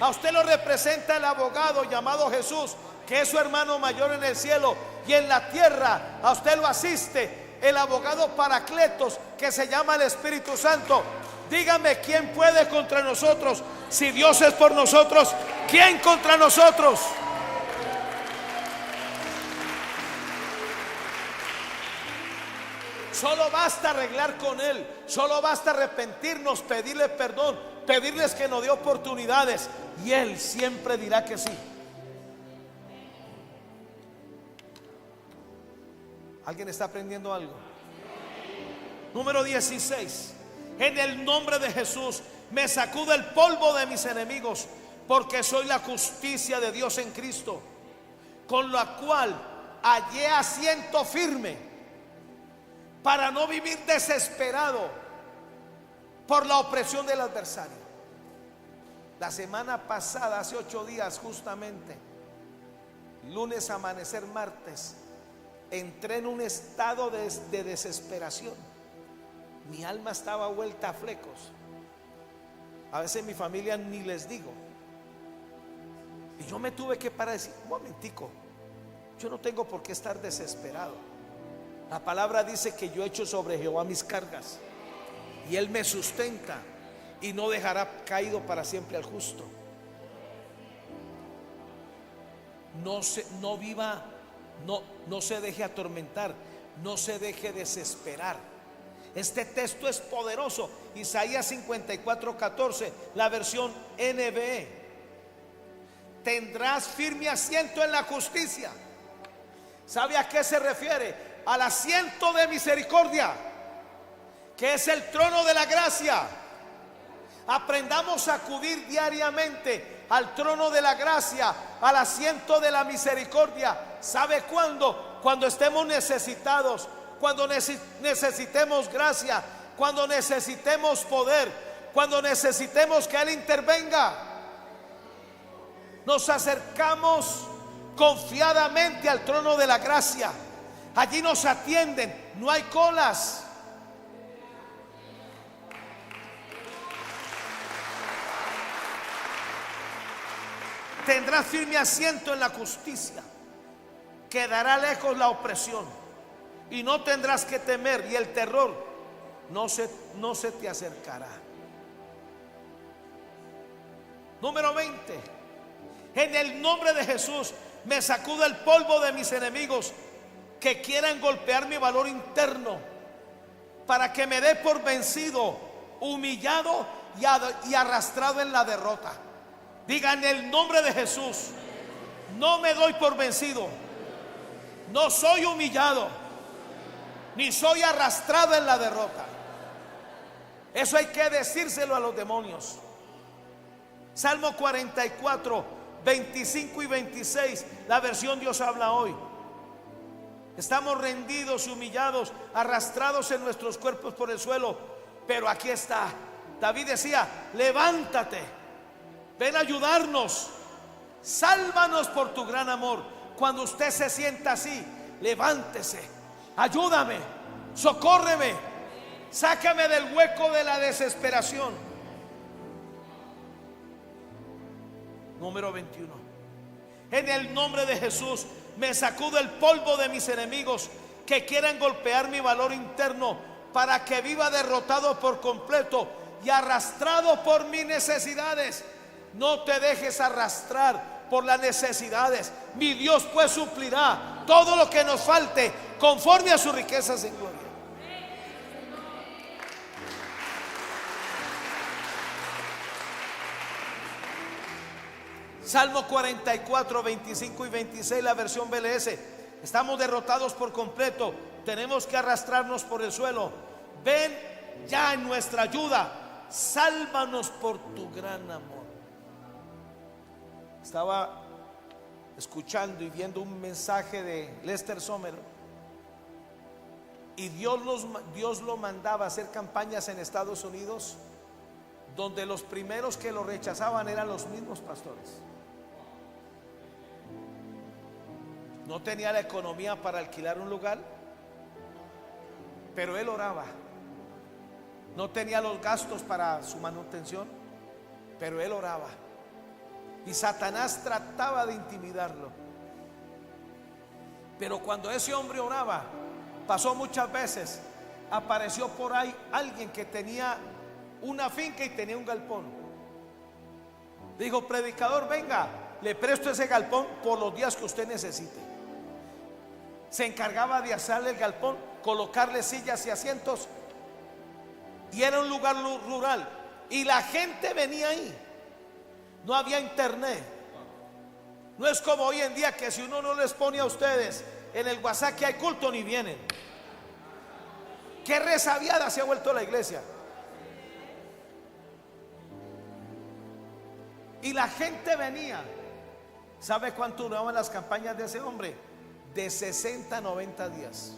A usted lo representa el abogado llamado Jesús, que es su hermano mayor en el cielo, y en la tierra a usted lo asiste el abogado Paracletos, que se llama el Espíritu Santo. Dígame, ¿quién puede contra nosotros? Si Dios es por nosotros, ¿quién contra nosotros? Solo basta arreglar con Él, solo basta arrepentirnos, pedirle perdón, pedirles que nos dé oportunidades, y Él siempre dirá que sí. ¿Alguien está aprendiendo algo? Número 16. En el nombre de Jesús me sacudo el polvo de mis enemigos, porque soy la justicia de Dios en Cristo, con la cual hallé asiento firme, para no vivir desesperado por la opresión del adversario. La semana pasada, hace 8 días justamente, lunes, amanecer, martes, entré en un estado de desesperación. Mi alma estaba vuelta a flecos. A veces mi familia ni les digo. Y yo me tuve que parar y decir: un momentico, yo no tengo por qué estar desesperado. La palabra dice que yo echo sobre Jehová mis cargas, y Él me sustenta, y no dejará caído para siempre al justo. No viva, no se deje atormentar, no se deje desesperar. Este texto es poderoso. Isaías 54:14, la versión NBE. Tendrás firme asiento en la justicia. ¿Sabe a qué se refiere? Al asiento de misericordia, que es el trono de la gracia. Aprendamos a acudir diariamente al trono de la gracia, al asiento de la misericordia. ¿Sabe cuándo? Cuando estemos necesitados, cuando necesitemos gracia, cuando necesitemos poder, cuando necesitemos que Él intervenga. Nos acercamos confiadamente al trono de la gracia. Allí nos atienden, no hay colas. Tendrás firme asiento en la justicia, quedará lejos la opresión, y no tendrás que temer, y el terror no se te acercará. Número 20. En el nombre de Jesús me sacudo el polvo de mis enemigos que quieran golpear mi valor interno, para que me dé por vencido, humillado y arrastrado en la derrota. Diga: en el nombre de Jesús, no me doy por vencido, no soy humillado, ni soy arrastrado en la derrota. Eso hay que decírselo a los demonios. Salmo 44, 25 y 26, la versión Dios habla hoy. Estamos rendidos, humillados, arrastrados en nuestros cuerpos por el suelo, pero aquí está. David decía: levántate, ven a ayudarnos, sálvanos por tu gran amor. Cuando usted se sienta así, levántese, ayúdame, socórreme, sácame del hueco de la desesperación. Número 21. En el nombre de Jesús me sacudo el polvo de mis enemigos que quieran golpear mi valor interno, para que viva derrotado por completo y arrastrado por mis necesidades. No te dejes arrastrar por las necesidades. Mi Dios pues suplirá todo lo que nos falte conforme a sus riquezas en gloria. Salmo 44, 25 y 26, la versión BLS. Estamos derrotados por completo, tenemos que arrastrarnos por el suelo. Ven ya en nuestra ayuda, sálvanos por tu gran amor. Estaba escuchando y viendo un mensaje de Lester Sumrall, y Dios lo mandaba a hacer campañas en Estados Unidos, donde los primeros que lo rechazaban eran los mismos pastores. No tenía la economía para alquilar un lugar, pero él oraba. No tenía los gastos para su manutención, pero él oraba. Y Satanás trataba de intimidarlo. Pero cuando ese hombre oraba, pasó muchas veces, apareció por ahí alguien que tenía una finca y tenía un galpón. Dijo: predicador, venga, le presto ese galpón por los días que usted necesite. Se encargaba de hacerle el galpón, colocarle sillas y asientos, y era un lugar rural, y la gente venía ahí. No había internet. No es como hoy en día, que si uno no les pone a ustedes en el WhatsApp que hay culto, ni vienen. Qué resabiada se ha vuelto la iglesia. Y la gente venía. ¿Sabe cuánto duraban las campañas de ese hombre? De 60 a 90 días.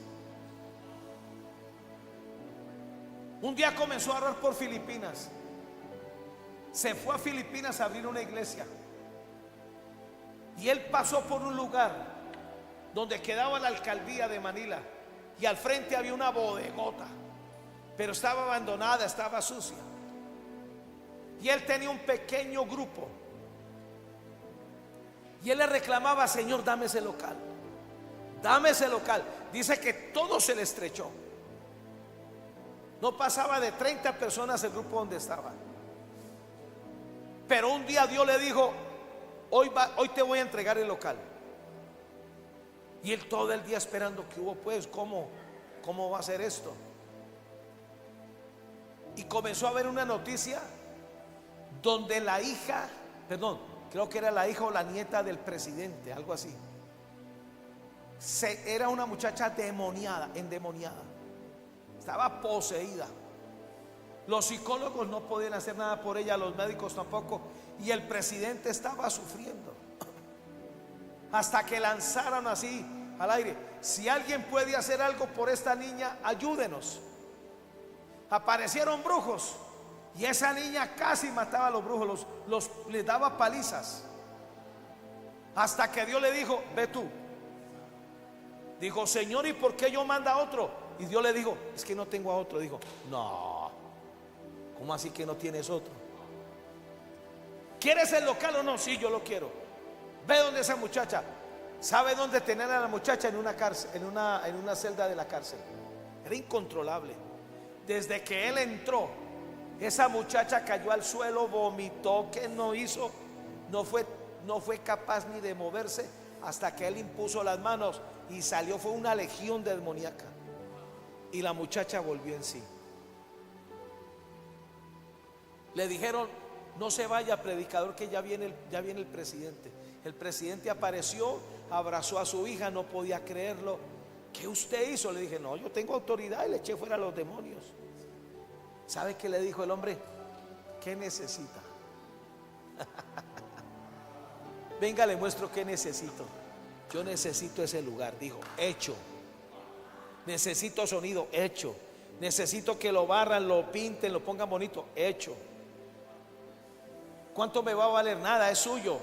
Un día comenzó a orar por Filipinas. Se fue a Filipinas a abrir una iglesia. Y él pasó por un lugar donde quedaba la alcaldía de Manila, y al frente había una bodegota, pero estaba abandonada, estaba sucia. Y él tenía un pequeño grupo, y él le reclamaba: Señor, dame ese local, dame ese local. Dice que todo se le estrechó. No pasaba de 30 personas el grupo donde estaba. Pero un día Dios le dijo: hoy te voy a entregar el local. Y él todo el día esperando, que hubo pues, ¿cómo va a ser esto? Y comenzó a ver una noticia donde la hija, perdón, creo que era la hija o la nieta del presidente, algo así, era una muchacha endemoniada, estaba poseída. Los psicólogos no podían hacer nada por ella, los médicos tampoco, y el presidente estaba sufriendo. Hasta que lanzaron así al aire: si alguien puede hacer algo por esta niña, ayúdenos. Aparecieron brujos, y esa niña casi mataba a los brujos, les daba palizas. Hasta que Dios le dijo: ve tú. Dijo: Señor, ¿y por qué yo manda a otro? Y Dios le dijo: es que no tengo a otro. Dijo: no, ¿cómo así que no tienes otro? ¿Quieres el local o no? Sí, yo lo quiero. Ve donde esa muchacha. ¿Sabe dónde tenían a la muchacha? En una cárcel, en una celda de la cárcel. Era incontrolable. Desde que él entró, esa muchacha cayó al suelo, vomitó, que no hizo, no fue capaz ni de moverse, hasta que él impuso las manos y salió. Fue una legión demoníaca, y la muchacha volvió en sí. Le dijeron: no se vaya, predicador, que ya viene el presidente. El presidente apareció, abrazó a su hija, no podía creerlo. ¿Qué usted hizo? Le dije: no, yo tengo autoridad, y le eché fuera a los demonios. ¿Sabe qué le dijo el hombre? ¿Qué necesita? Venga, le muestro qué necesito. Yo necesito ese lugar. Dijo: hecho. Necesito sonido, hecho. Necesito que lo barran, lo pinten, lo pongan bonito, hecho. ¿Cuánto me va a valer? Nada, es suyo.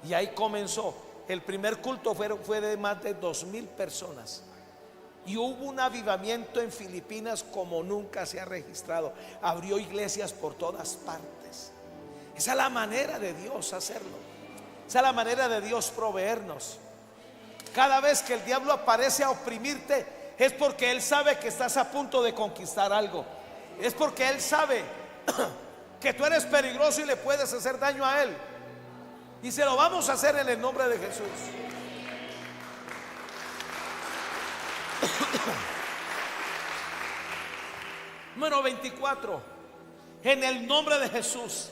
Y ahí comenzó. El primer culto fue de más de 2,000 personas. Y hubo un avivamiento en Filipinas como nunca se ha registrado. Abrió iglesias por todas partes. Esa es la manera de Dios hacerlo. Esa es la manera de Dios proveernos. Cada vez que el diablo aparece a oprimirte, es porque él sabe que estás a punto de conquistar algo. Es porque él sabe que tú eres peligroso y le puedes hacer daño a él. Y se lo vamos a hacer en el nombre de Jesús. Número 24. En el nombre de Jesús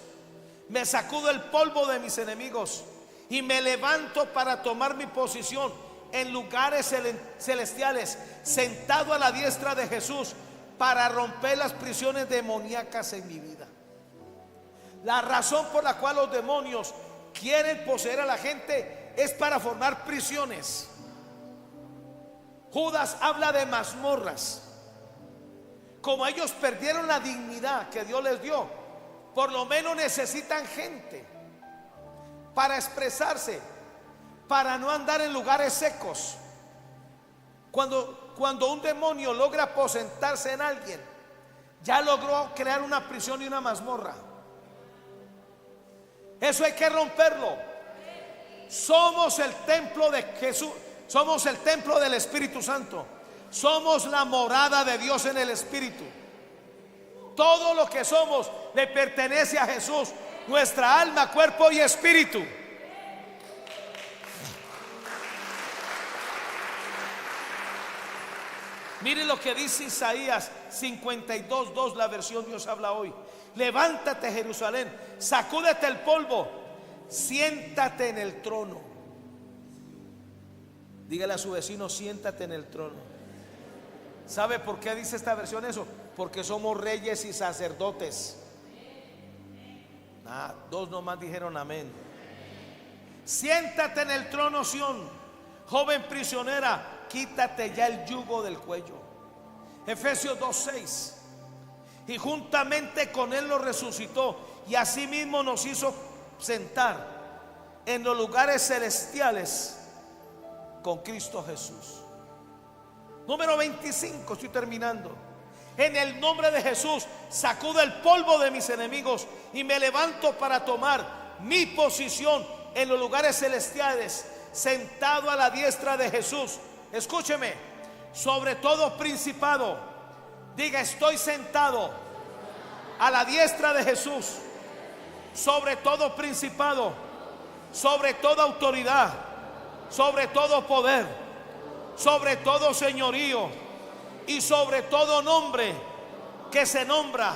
me sacudo el polvo de mis enemigos y me levanto para tomar mi posición en lugares celestiales, sentado a la diestra de Jesús, para romper las prisiones demoníacas en mi vida. La razón por la cual los demonios quieren poseer a la gente es para formar prisiones. Judas habla de mazmorras. Como ellos perdieron la dignidad que Dios les dio, por lo menos necesitan gente para expresarse, para no andar en lugares secos. Cuando un demonio logra aposentarse en alguien, ya logró crear una prisión y una mazmorra. Eso hay que romperlo. Somos el templo de Jesús. Somos el templo del Espíritu Santo. Somos la morada de Dios en el Espíritu. Todo lo que somos le pertenece a Jesús. Nuestra alma, cuerpo y espíritu. Mire lo que dice Isaías 52:2, la versión Dios habla hoy. Levántate, Jerusalén, sacúdete el polvo, siéntate en el trono. Dígale a su vecino: siéntate en el trono. ¿Sabe por qué dice esta versión eso? Porque somos reyes y sacerdotes. Dos nomás dijeron amén. Siéntate en el trono, Sión, joven prisionera, quítate ya el yugo del cuello. Efesios 2:6. Y juntamente con él lo resucitó, y asimismo nos hizo sentar en los lugares celestiales con Cristo Jesús. Número 25, estoy terminando. En el nombre de Jesús sacudo el polvo de mis enemigos y me levanto para tomar mi posición en los lugares celestiales, sentado a la diestra de Jesús. Escúcheme: sobre todo principado. Diga: estoy sentado a la diestra de Jesús. Sobre todo principado, sobre toda autoridad, sobre todo poder, sobre todo señorío y sobre todo nombre que se nombra,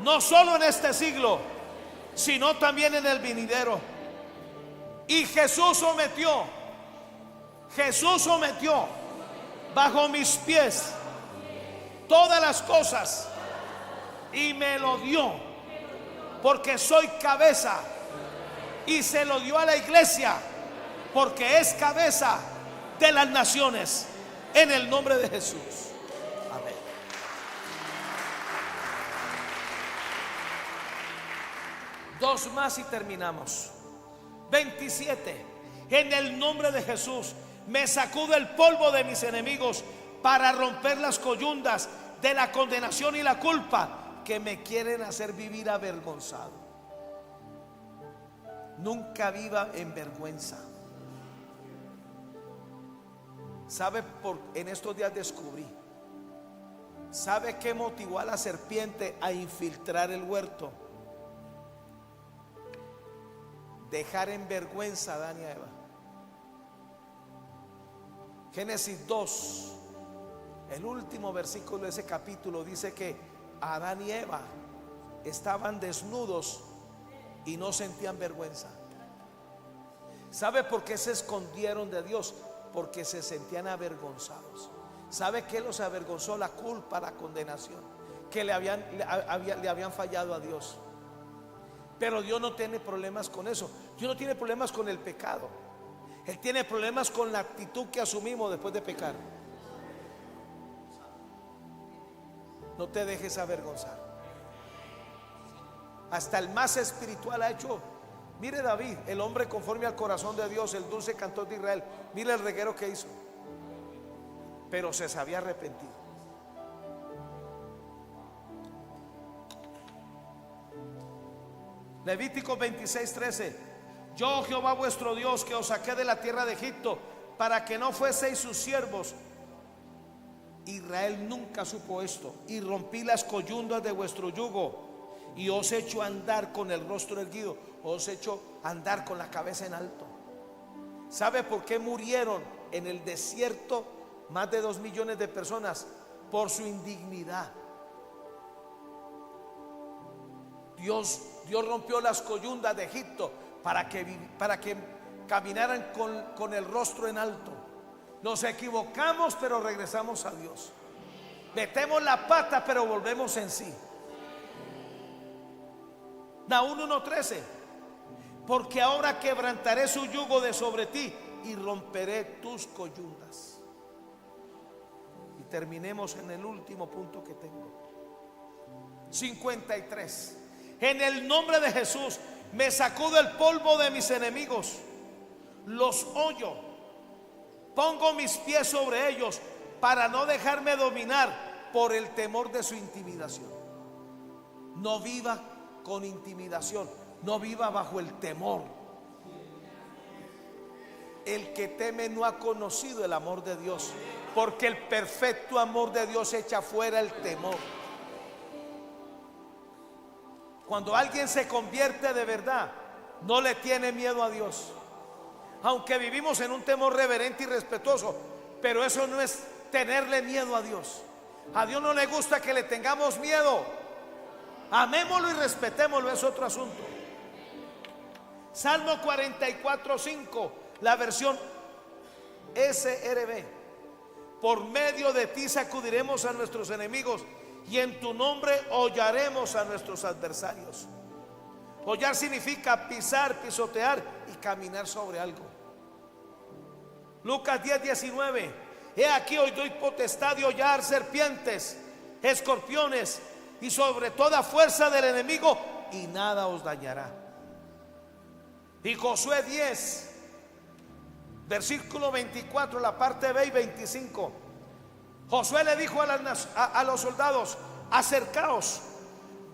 no solo en este siglo, sino también en el venidero. Y Jesús sometió bajo mis pies todas las cosas y me lo dio, porque soy cabeza, y se lo dio a la iglesia porque es cabeza de las naciones, en el nombre de Jesús. Amén. Dos más y terminamos. 27. En el nombre de Jesús me sacudo el polvo de mis enemigos para romper las coyundas de la condenación y la culpa que me quieren hacer vivir avergonzado. Nunca viva en vergüenza. ¿Sabe? En estos días descubrí. ¿Sabe qué motivó a la serpiente a infiltrar el huerto? Dejar en vergüenza a Adán y a Eva. Génesis 2, el último versículo de ese capítulo, dice que Adán y Eva estaban desnudos y no sentían vergüenza. ¿Sabe por qué se escondieron de Dios? Porque se sentían avergonzados. ¿Sabe qué los avergonzó? La culpa, la condenación, que le habían fallado a Dios. Pero Dios no tiene problemas con eso. Dios no tiene problemas con el pecado. Él tiene problemas con la actitud que asumimos después de pecar. No te dejes avergonzar. Hasta el más espiritual ha hecho. Mire David, el hombre conforme al corazón de Dios, el dulce cantor de Israel. Mire el reguero que hizo. Pero se había arrepentido. Levítico 26:13. Yo, Jehová vuestro Dios, que os saqué de la tierra de Egipto, para que no fueseis sus siervos. Israel nunca supo esto. Y rompí las coyundas de vuestro yugo, y os he hecho andar con el rostro erguido, os he hecho andar con la cabeza en alto. ¿Sabe por qué murieron en el desierto más de 2 millones de personas? Por su indignidad. Dios rompió las coyundas de Egipto para que caminaran con el rostro en alto. Nos equivocamos, pero regresamos a Dios. Metemos la pata, pero volvemos en sí. Nahum 1:13. Porque ahora quebrantaré su yugo de sobre ti y romperé tus coyundas. Y terminemos en el último punto que tengo. 53. En el nombre de Jesús me sacudo el polvo de mis enemigos, los hollo, pongo mis pies sobre ellos para no dejarme dominar por el temor de su intimidación. No viva con intimidación. no viva bajo el temor. El que teme no ha conocido el amor de Dios, porque el perfecto amor de Dios echa fuera el temor. Cuando alguien se convierte de verdad, no le tiene miedo a Dios. Aunque vivimos en un temor reverente y respetuoso, pero eso no es tenerle miedo a Dios. A Dios no le gusta que le tengamos miedo. Amémoslo y respetémoslo, es otro asunto. Salmo 44:5, la versión SRB. Por medio de ti sacudiremos a nuestros enemigos y en tu nombre hollaremos a nuestros adversarios. Hollar significa pisar, pisotear y caminar sobre algo. Lucas 10:19. He aquí hoy doy potestad de hollar serpientes, escorpiones y sobre toda fuerza del enemigo, y nada os dañará. Y Josué 10, versículo 24, la parte B y 25. Josué le dijo a los soldados: acercaos,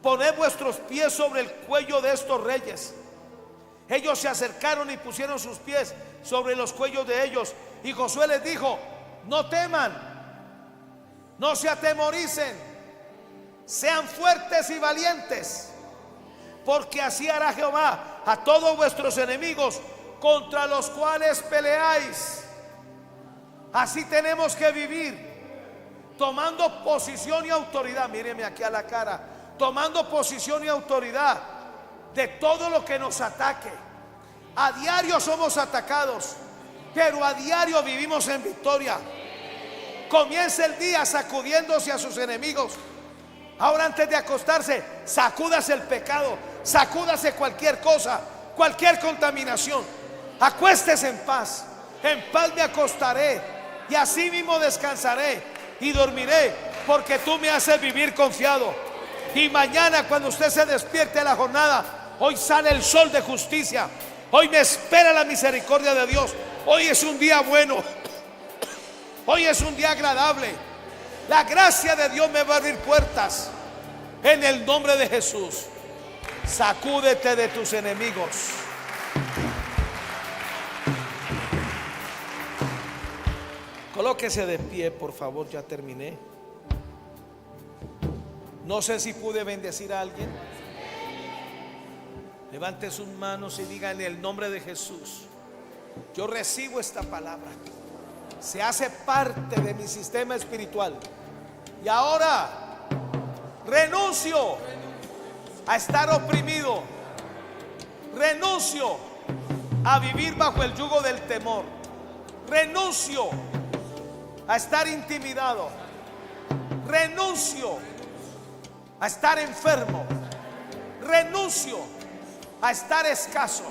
poned vuestros pies sobre el cuello de estos reyes. Ellos se acercaron y pusieron sus pies sobre los cuellos de ellos. Y Josué les dijo: no teman, no se atemoricen, sean fuertes y valientes, porque así hará Jehová a todos vuestros enemigos contra los cuales peleáis. Así tenemos que vivir, tomando posición y autoridad. Míreme aquí a la cara, tomando posición y autoridad de todo lo que nos ataque. A diario somos atacados, pero a diario vivimos en victoria. Comienza el día sacudiéndose a sus enemigos. Ahora, antes de acostarse, sacúdase el pecado, sacúdase cualquier cosa, cualquier contaminación. Acuéstese en paz me acostaré y así mismo descansaré y dormiré, porque tú me haces vivir confiado. Y mañana, cuando usted se despierte de la jornada, hoy sale el sol de justicia, hoy me espera la misericordia de Dios. Hoy es un día bueno, hoy es un día agradable. La gracia de Dios me va a abrir puertas en el nombre de Jesús. Sacúdete de tus enemigos. Colóquese de pie, por favor, ya terminé. No sé si pude bendecir a alguien. Levante sus manos y diga: en el nombre de Jesús, yo recibo esta palabra. Se hace parte de mi sistema espiritual. Y ahora renuncio a estar oprimido. Renuncio a vivir bajo el yugo del temor. Renuncio a estar intimidado. Renuncio a estar enfermo. Renuncio a estar escaso.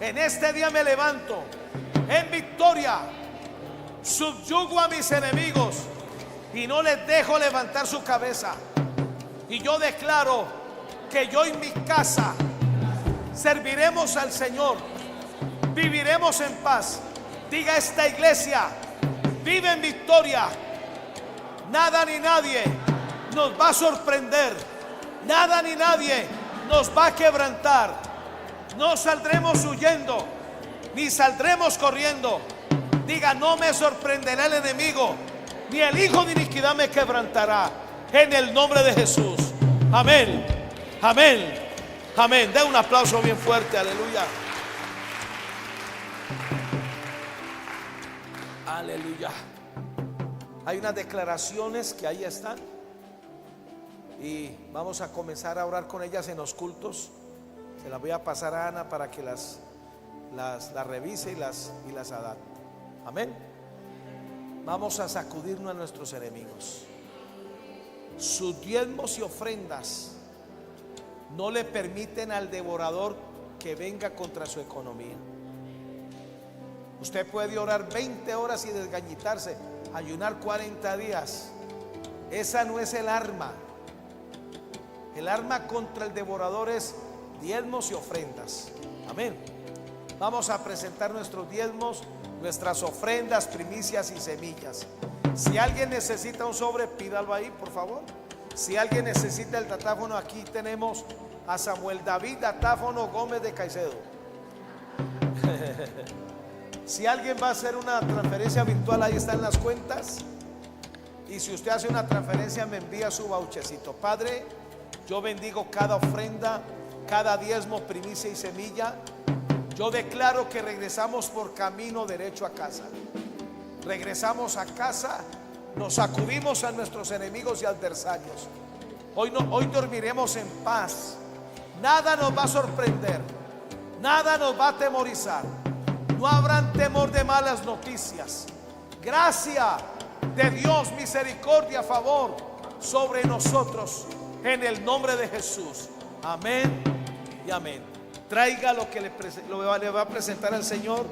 En este día me levanto en victoria. Subyugo a mis enemigos y no les dejo levantar su cabeza. Y yo declaro que yo y mi casa serviremos al Señor, viviremos en paz. Diga esta iglesia: vive en victoria. Nada ni nadie nos va a sorprender, nada ni nadie nos va a quebrantar. No saldremos huyendo, ni saldremos corriendo. Diga: no me sorprenderá el enemigo, ni el hijo de iniquidad me quebrantará. En el nombre de Jesús. Amén, amén, amén. De un aplauso bien fuerte, aleluya. Aleluya. Hay unas declaraciones que ahí están y vamos a comenzar a orar con ellas en los cultos. Se las voy a pasar a Ana para que las revise y las adapte. Amén. Vamos a sacudirnos a nuestros enemigos. Sus diezmos y ofrendas no le permiten al devorador que venga contra su economía. Usted puede orar 20 horas y desgañitarse, ayunar 40 días. Esa no es el arma. El arma contra el devorador es diezmos y ofrendas. Amén. Vamos a presentar nuestros diezmos, nuestras ofrendas, primicias y semillas. Si alguien necesita un sobre, pídalo ahí, por favor. Si alguien necesita el datáfono, aquí tenemos a Samuel David Datáfono Gómez de Caicedo. Si alguien va a hacer una transferencia virtual, ahí están las cuentas. Y si usted hace una transferencia, me envía su vouchercito. Padre, yo bendigo cada ofrenda, cada diezmo, primicia y semilla. Yo declaro que regresamos por camino derecho a casa. Regresamos a casa, nos sacudimos a nuestros enemigos y adversarios. Hoy dormiremos en paz. Nada nos va a sorprender, nada nos va a atemorizar. No habrán temor de malas noticias. Gracia de Dios, misericordia, favor sobre nosotros, en el nombre de Jesús. Amén y amén. Traiga lo que le va a presentar al Señor.